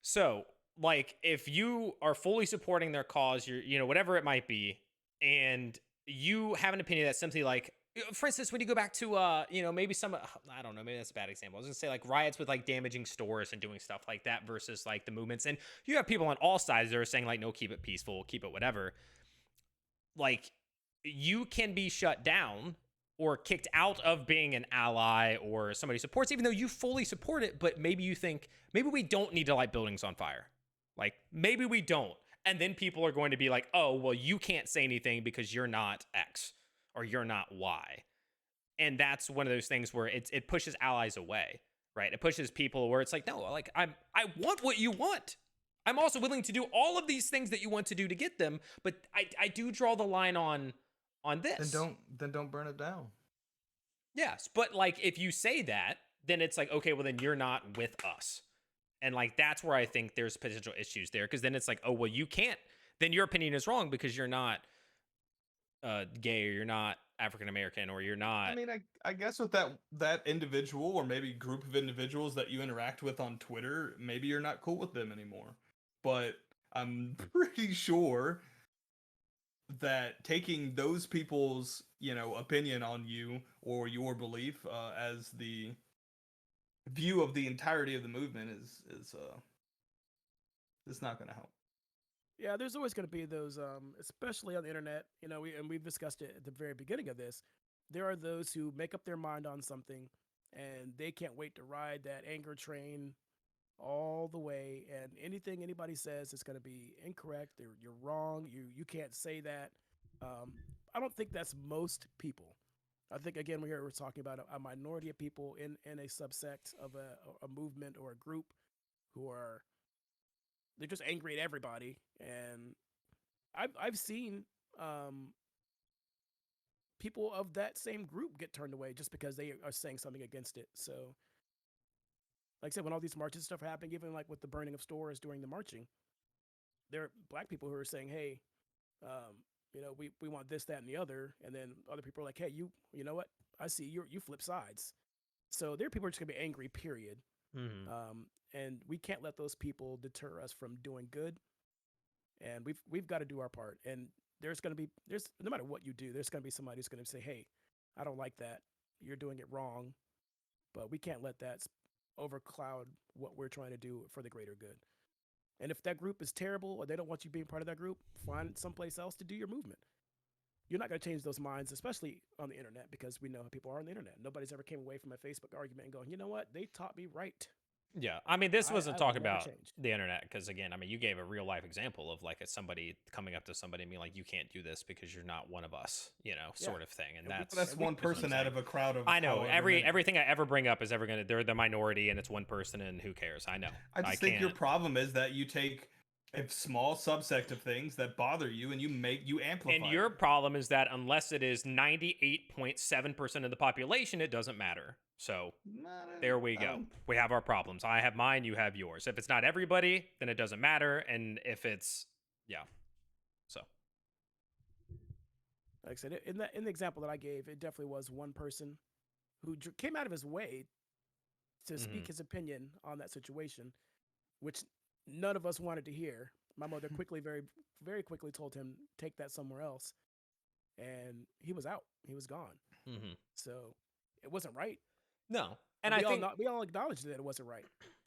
so. Like, if you are fully supporting their cause, you're, whatever it might be, and you have an opinion that's simply like, for instance, when you go back to, maybe I don't know, maybe that's a bad example. I was gonna say like riots with like damaging stores and doing stuff like that versus like the movements. And you have people on all sides that are saying like, no, keep it peaceful, keep it whatever. Like, you can be shut down or kicked out of being an ally or somebody supports, even though you fully support it. But maybe you think, maybe we don't need to light buildings on fire. Like, maybe we don't. And then people are going to be like, oh, well, you can't say anything because you're not X or you're not Y. And that's one of those things where it pushes allies away, right? It pushes people where it's like, no, like I want what you want. I'm also willing to do all of these things that you want to do to get them, but I do draw the line on this. Then don't burn it down. Yes, but like if you say that, then it's like, okay, well then you're not with us. And like that's where I think there's potential issues there, because then it's like, oh, well, you can't. Then your opinion is wrong because you're not gay or you're not African American or you're not. I mean, I guess with that individual or maybe group of individuals that you interact with on Twitter, maybe you're not cool with them anymore. But I'm pretty sure that taking those people's, opinion on you or your belief as the view of the entirety of the movement is it's not going to help. Yeah, there's always going to be those, especially on the internet. We've discussed it at the very beginning of this. There are those who make up their mind on something, and they can't wait to ride that anger train all the way. And anything anybody says is going to be incorrect. You're wrong. You can't say that. I don't think that's most people. I think again we're talking about a minority of people in a subsect of a movement or a group who are they're just angry at everybody, and I've seen people of that same group get turned away just because they are saying something against it. So, like I said, when all these marches and stuff are happening, even like with the burning of stores during the marching, there are black people who are saying, "Hey, we want this, that, and the other," and then other people are like, "Hey, you know what? I see you flip sides." So there are people who are just gonna be angry. Period. And we can't let those people deter us from doing good. And we've got to do our part. And there's no matter what you do, there's gonna be somebody who's gonna say, "Hey, I don't like that. You're doing it wrong." But we can't let that overcloud what we're trying to do for the greater good. And if that group is terrible or they don't want you being part of that group, find someplace else to do your movement. You're not going to change those minds, especially on the internet, because we know how people are on the internet. Nobody's ever came away from a Facebook argument and going, "You know what? They taught me right." Yeah, I mean, this wasn't I will talking never about change. the internet because, again, I mean, you gave a real life example of like somebody coming up to somebody and being like, "You can't do this because you're not one of us," sort of thing. And And that's one person out of a crowd of. I know however many. everything I ever bring up is ever gonna they're the minority and it's one person and who cares? I know. I just think your can't. problem is that you take a small subsect of things that bother you and you amplify. And your it. problem is that unless it is 98.7% of the population, it doesn't matter. So there we go. We have our problems. I have mine, you have yours. If it's not everybody, then it doesn't matter. And if it's, yeah. So. Like I said, in the example that I gave, it definitely was one person who came out of his way to speak his opinion on that situation, which none of us wanted to hear. My mother very quickly told him, "Take that somewhere else," and he was out. He was gone. So it wasn't right. No, and we all acknowledged that it wasn't right.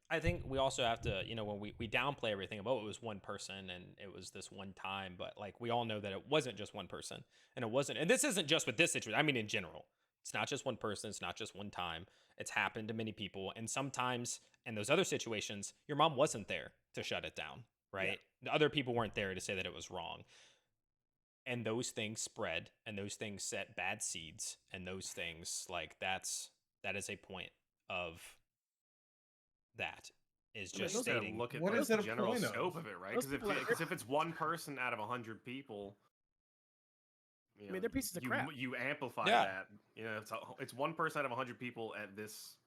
I think we also have to, when we downplay everything about it was one person and it was this one time, but like we all know that it wasn't just one person, and it wasn't. And this isn't just with this situation. I mean, in general, it's not just one person. It's not just one time. It's happened to many people, and sometimes in those other situations, your mom wasn't there to shut it down, right? Yeah. The other people weren't there to say that it was wrong. And those things spread, and those things set bad seeds, and those things that is a point of that is just stating. Look at what is the the general point scope of it, right? Because if it's one person out of 100 people, I mean, they're pieces of crap. You amplify that. It's one person out of 100 people at this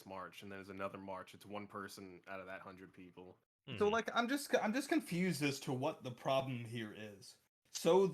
march, and there's another march. It's one person out of that 100 people. So like I'm just confused as to what the problem here is. So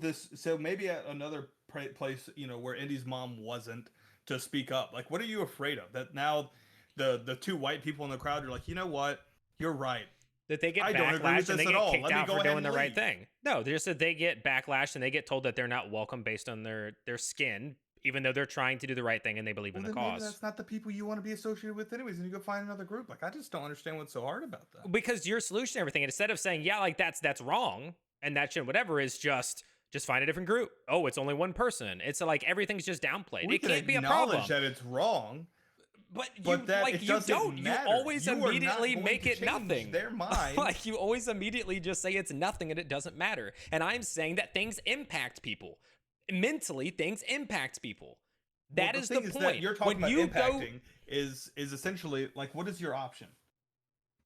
maybe at another place, where Indy's mom wasn't to speak up. Like, what are you afraid of? That now the two white people in the crowd are like, "You know what? You're right." That they get backlash and they get kicked out for doing the right thing. No, they just that they get backlash and they get told that they're not welcome based on their skin, even though they're trying to do the right thing and they believe in the cause. Maybe that's not the people you want to be associated with anyways, and you go find another group. Like, I just don't understand what's so hard about that. Because your solution to everything, instead of saying, yeah, like that's wrong and that shit, whatever, is just find a different group. Oh, it's only one person. It's like everything's just downplayed. It can't be a problem. Acknowledge that it's wrong. But you don't. Matter. You always immediately make it nothing. Their mind. Like you always immediately just say it's nothing and it doesn't matter. And I'm saying that things impact people. Mentally, things impact people. That is the point. That you're talking about impacting is essentially like, what is your option?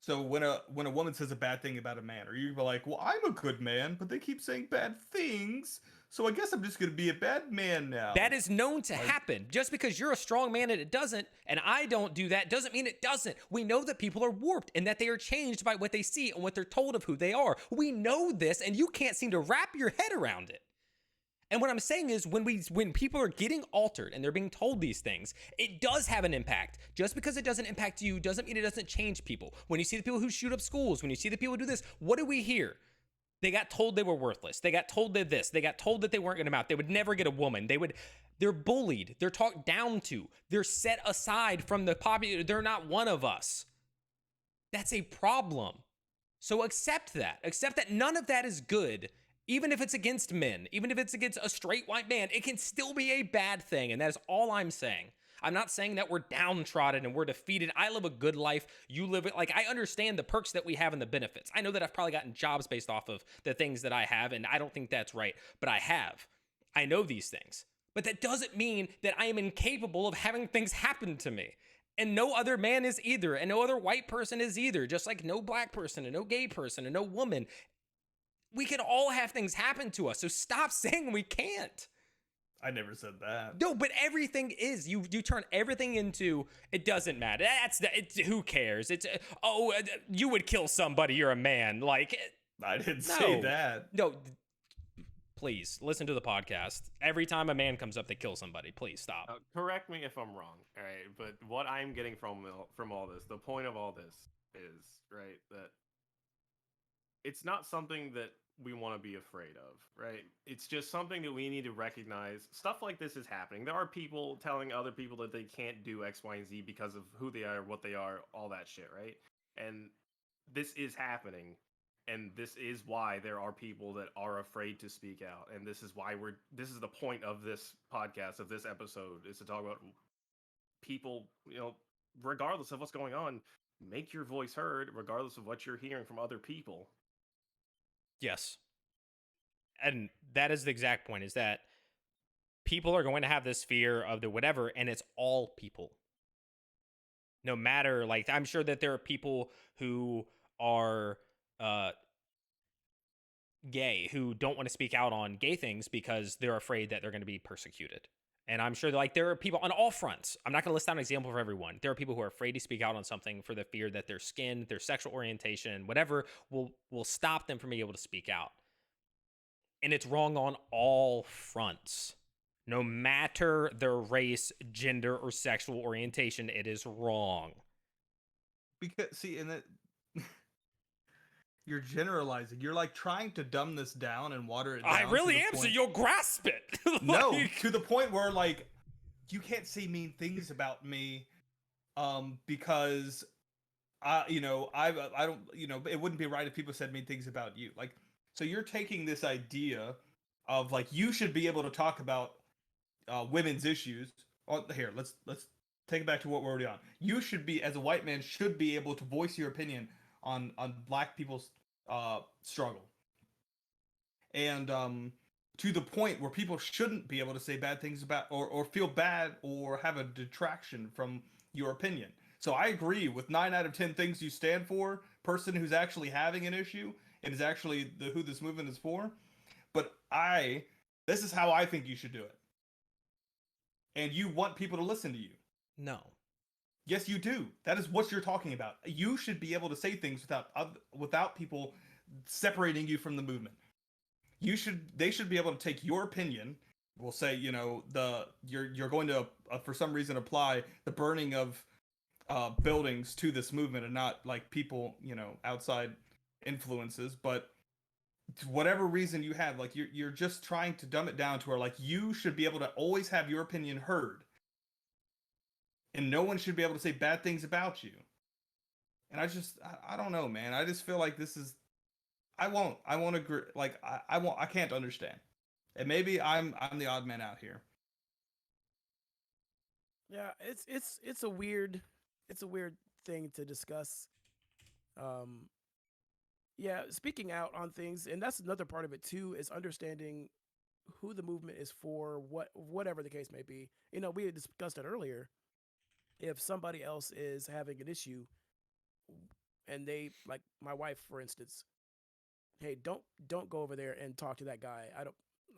So when a woman says a bad thing about a man, or you be like, "Well, I'm a good man, but they keep saying bad things, so I guess I'm just going to be a bad man now." That is known to happen. Just because you're a strong man and it doesn't, and I don't do that, doesn't mean it doesn't. We know that people are warped and that they are changed by what they see and what they're told of who they are. We know this, and you can't seem to wrap your head around it. And what I'm saying is when people are getting altered and they're being told these things, it does have an impact. Just because it doesn't impact you doesn't mean it doesn't change people. When you see the people who shoot up schools, when you see the people who do this, what do we hear? They got told they were worthless. They got told that this. They got told that they weren't going to mount. They would never get a woman. They're bullied. They're talked down to. They're set aside from the population. They're not one of us. That's a problem. So accept that. Accept that none of that is good. Even if it's against men, even if it's against a straight white man, it can still be a bad thing. And that is all I'm saying. I'm not saying that we're downtrodden and we're defeated. I live a good life. You live it. Like, I understand the perks that we have and the benefits. I know that I've probably gotten jobs based off of the things that I have, and I don't think that's right, but I have. I know these things. But that doesn't mean that I am incapable of having things happen to me. And no other man is either, and no other white person is either, just like no black person and no gay person and no woman. We can all have things happen to us, so stop saying we can't. I never said that. No, but everything is. You turn everything into, it doesn't matter. Who cares? You would kill somebody, you're a man. Like, I didn't say that. No, please listen to the podcast. Every time a man comes up, they kill somebody. Please stop. Correct me if I'm wrong, all right? But what I'm getting from all this, the point of all this is, right, that it's not something that we want to be afraid of, right? It's just something that we need to recognize. Stuff like this is happening. There are people telling other people that they can't do X, Y, and Z because of who they are, what they are, all that shit, right? And this is happening. And this is why there are people that are afraid to speak out. And this is why this is the point of this podcast, of this episode, is to talk about people, regardless of what's going on, make your voice heard, regardless of what you're hearing from other people. Yes. And that is the exact point, is that people are going to have this fear of the whatever, and it's all people. No matter, like, I'm sure that there are people who are gay who don't want to speak out on gay things because they're afraid that they're going to be persecuted. And I'm sure like there are people on all fronts. I'm not going to list out an example for everyone. There are people who are afraid to speak out on something for the fear that their skin, their sexual orientation, whatever will stop them from being able to speak out. And it's wrong on all fronts. No matter their race, gender, or sexual orientation, it is wrong. Because you're generalizing. You're like trying to dumb this down and water it down. I really am, so you'll grasp it. No, to the point where like you can't say mean things about me, because I don't, it wouldn't be right if people said mean things about you. Like, so you're taking this idea of like you should be able to talk about women's issues. Here, let's take it back to what we're already on. You should be, as a white man, should be able to voice your opinion on black people's struggle, and to the point where people shouldn't be able to say bad things about or feel bad or have a detraction from your opinion. So I agree with 9 out of 10 things you stand for, person who's actually having an issue and is actually who this movement is for. But this is how I think you should do it. And you want people to listen to you. No. Yes, you do. That is what you're talking about. You should be able to say things without people separating you from the movement. They should be able to take your opinion. We'll say, you're going to for some reason apply the burning of buildings to this movement and not like people, outside influences, but whatever reason you have, like you're just trying to dumb it down to where like you should be able to always have your opinion heard. And no one should be able to say bad things about you. And I don't know, man. I just feel like this is, I won't agree. Like, I can't understand. And maybe I'm the odd man out here. Yeah, it's a weird thing to discuss. Yeah, speaking out on things, and that's another part of it too, is understanding who the movement is for, whatever the case may be. We had discussed it earlier. If somebody else is having an issue and they, like my wife for instance, hey, don't go over there and talk to that guy. I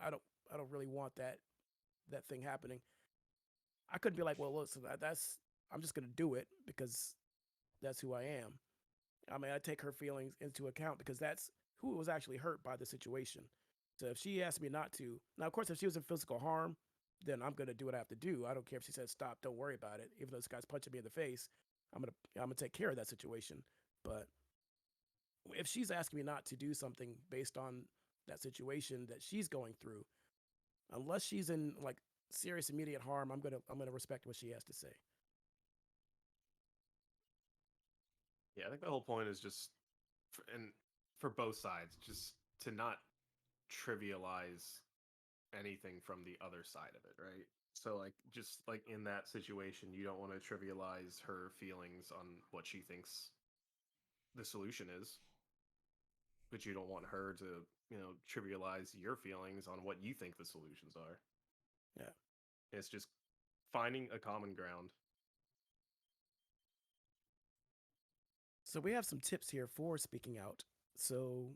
don't really want that thing happening. I couldn't be like, well, listen, I'm just going to do it because that's who I am. I mean, I take her feelings into account because that's who was actually hurt by the situation. So if she asked me not to, now of course if she was in physical harm, then I'm gonna do what I have to do. I don't care if she says stop, don't worry about it. Even though this guy's punching me in the face, I'm gonna take care of that situation. But if she's asking me not to do something based on that situation that she's going through, unless she's in like serious immediate harm, I'm gonna respect what she has to say. Yeah, I think the whole point is just, for both sides, just to not trivialize anything from the other side of it, right? So like just like in that situation, you don't want to trivialize her feelings on what she thinks the solution is, but you don't want her to, trivialize your feelings on what you think the solutions are. Yeah. It's just finding a common ground. So we have some tips here for speaking out. So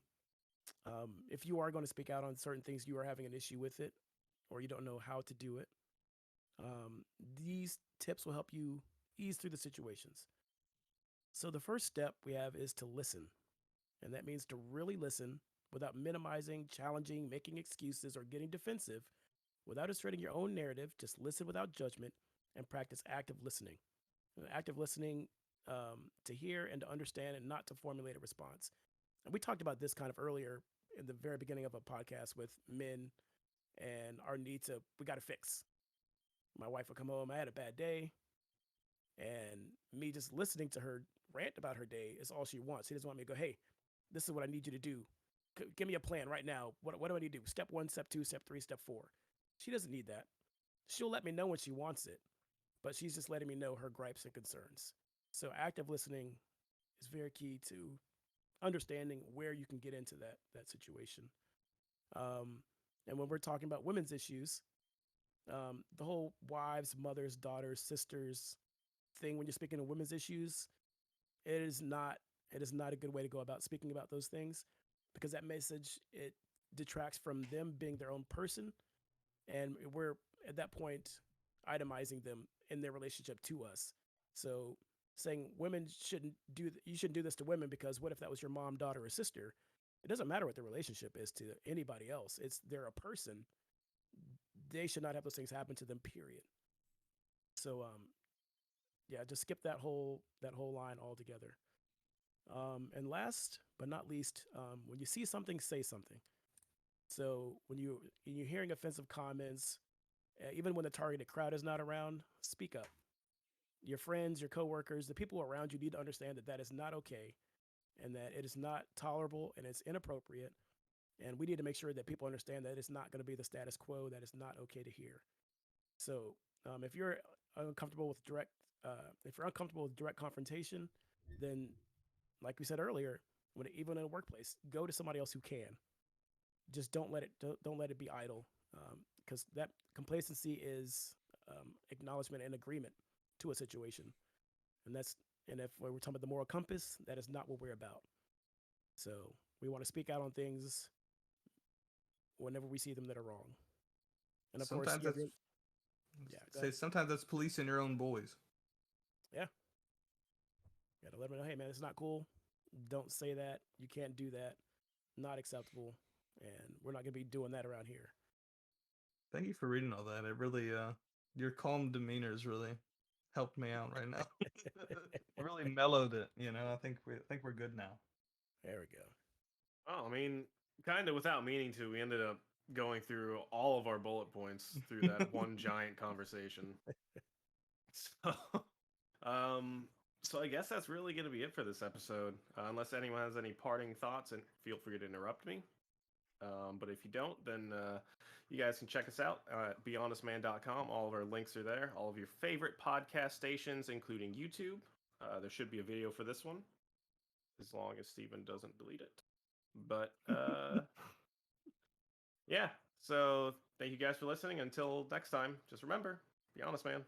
if you are going to speak out on certain things, you are having an issue with it, or you don't know how to do it, these tips will help you ease through the situations. So the first step we have is to listen. And that means to really listen without minimizing, challenging, making excuses, or getting defensive. Without asserting your own narrative, just listen without judgment and practice active listening. Active listening to hear and to understand and not to formulate a response. And we talked about this kind of earlier in the very beginning of a podcast with men and our need to, we got to fix. My wife would come home, I had a bad day, and me just listening to her rant about her day is all she wants. She doesn't want me to go, hey, this is what I need you to do. Give me a plan right now. What do I need to do? Step 1, step 2, step 3, step 4. She doesn't need that. She'll let me know when she wants it, but she's just letting me know her gripes and concerns. So active listening is very key to understanding where you can get into that situation. And when we're talking about women's issues, the whole wives, mothers, daughters, sisters thing when you're speaking of women's issues, it is not a good way to go about speaking about those things, because that message, it detracts from them being their own person, and we're at that point itemizing them in their relationship to us. So saying women you shouldn't do this to women, because what if that was your mom, daughter, or sister? It doesn't matter what their relationship is to anybody else. They're a person. They should not have those things happen to them, period. So yeah, just skip that whole line altogether. And last but not least, when you see something, say something. So when you're hearing offensive comments, even when the targeted crowd is not around, speak up. Your friends, your coworkers, the people around you need to understand that that is not okay, and that it is not tolerable, and it's inappropriate. And we need to make sure that people understand that it's not going to be the status quo, that it's not okay to hear. So if you're uncomfortable with direct confrontation, then like we said earlier, even in a workplace, go to somebody else who can. Just don't let it be idle, because that complacency is acknowledgement and agreement to a situation, and if we're talking about the moral compass, that is not what we're about. So we want to speak out on things whenever we see them that are wrong, and of Sometimes course, that's yeah, sometimes that's policing your own boys. yeah, you gotta let them know, hey man, it's not cool. Don't say that. You can't do that. Not acceptable, and we're not gonna be doing that around here. Thank you for reading all that. It really, your calm demeanor has really helped me out right now. Really mellowed it. I think we're good now. There we go. Oh, I mean, kind of without meaning to, we ended up going through all of our bullet points through that one giant conversation. So, um, so I guess that's really going to be it for this episode. Unless anyone has any parting thoughts, and feel free to interrupt me. But if you don't, then you guys can check us out at BeHonestMan.com. All of our links are there. All of your favorite podcast stations, including YouTube. There should be a video for this one, as long as Steven doesn't delete it. But yeah, so thank you guys for listening. Until next time, just remember, be honest, man.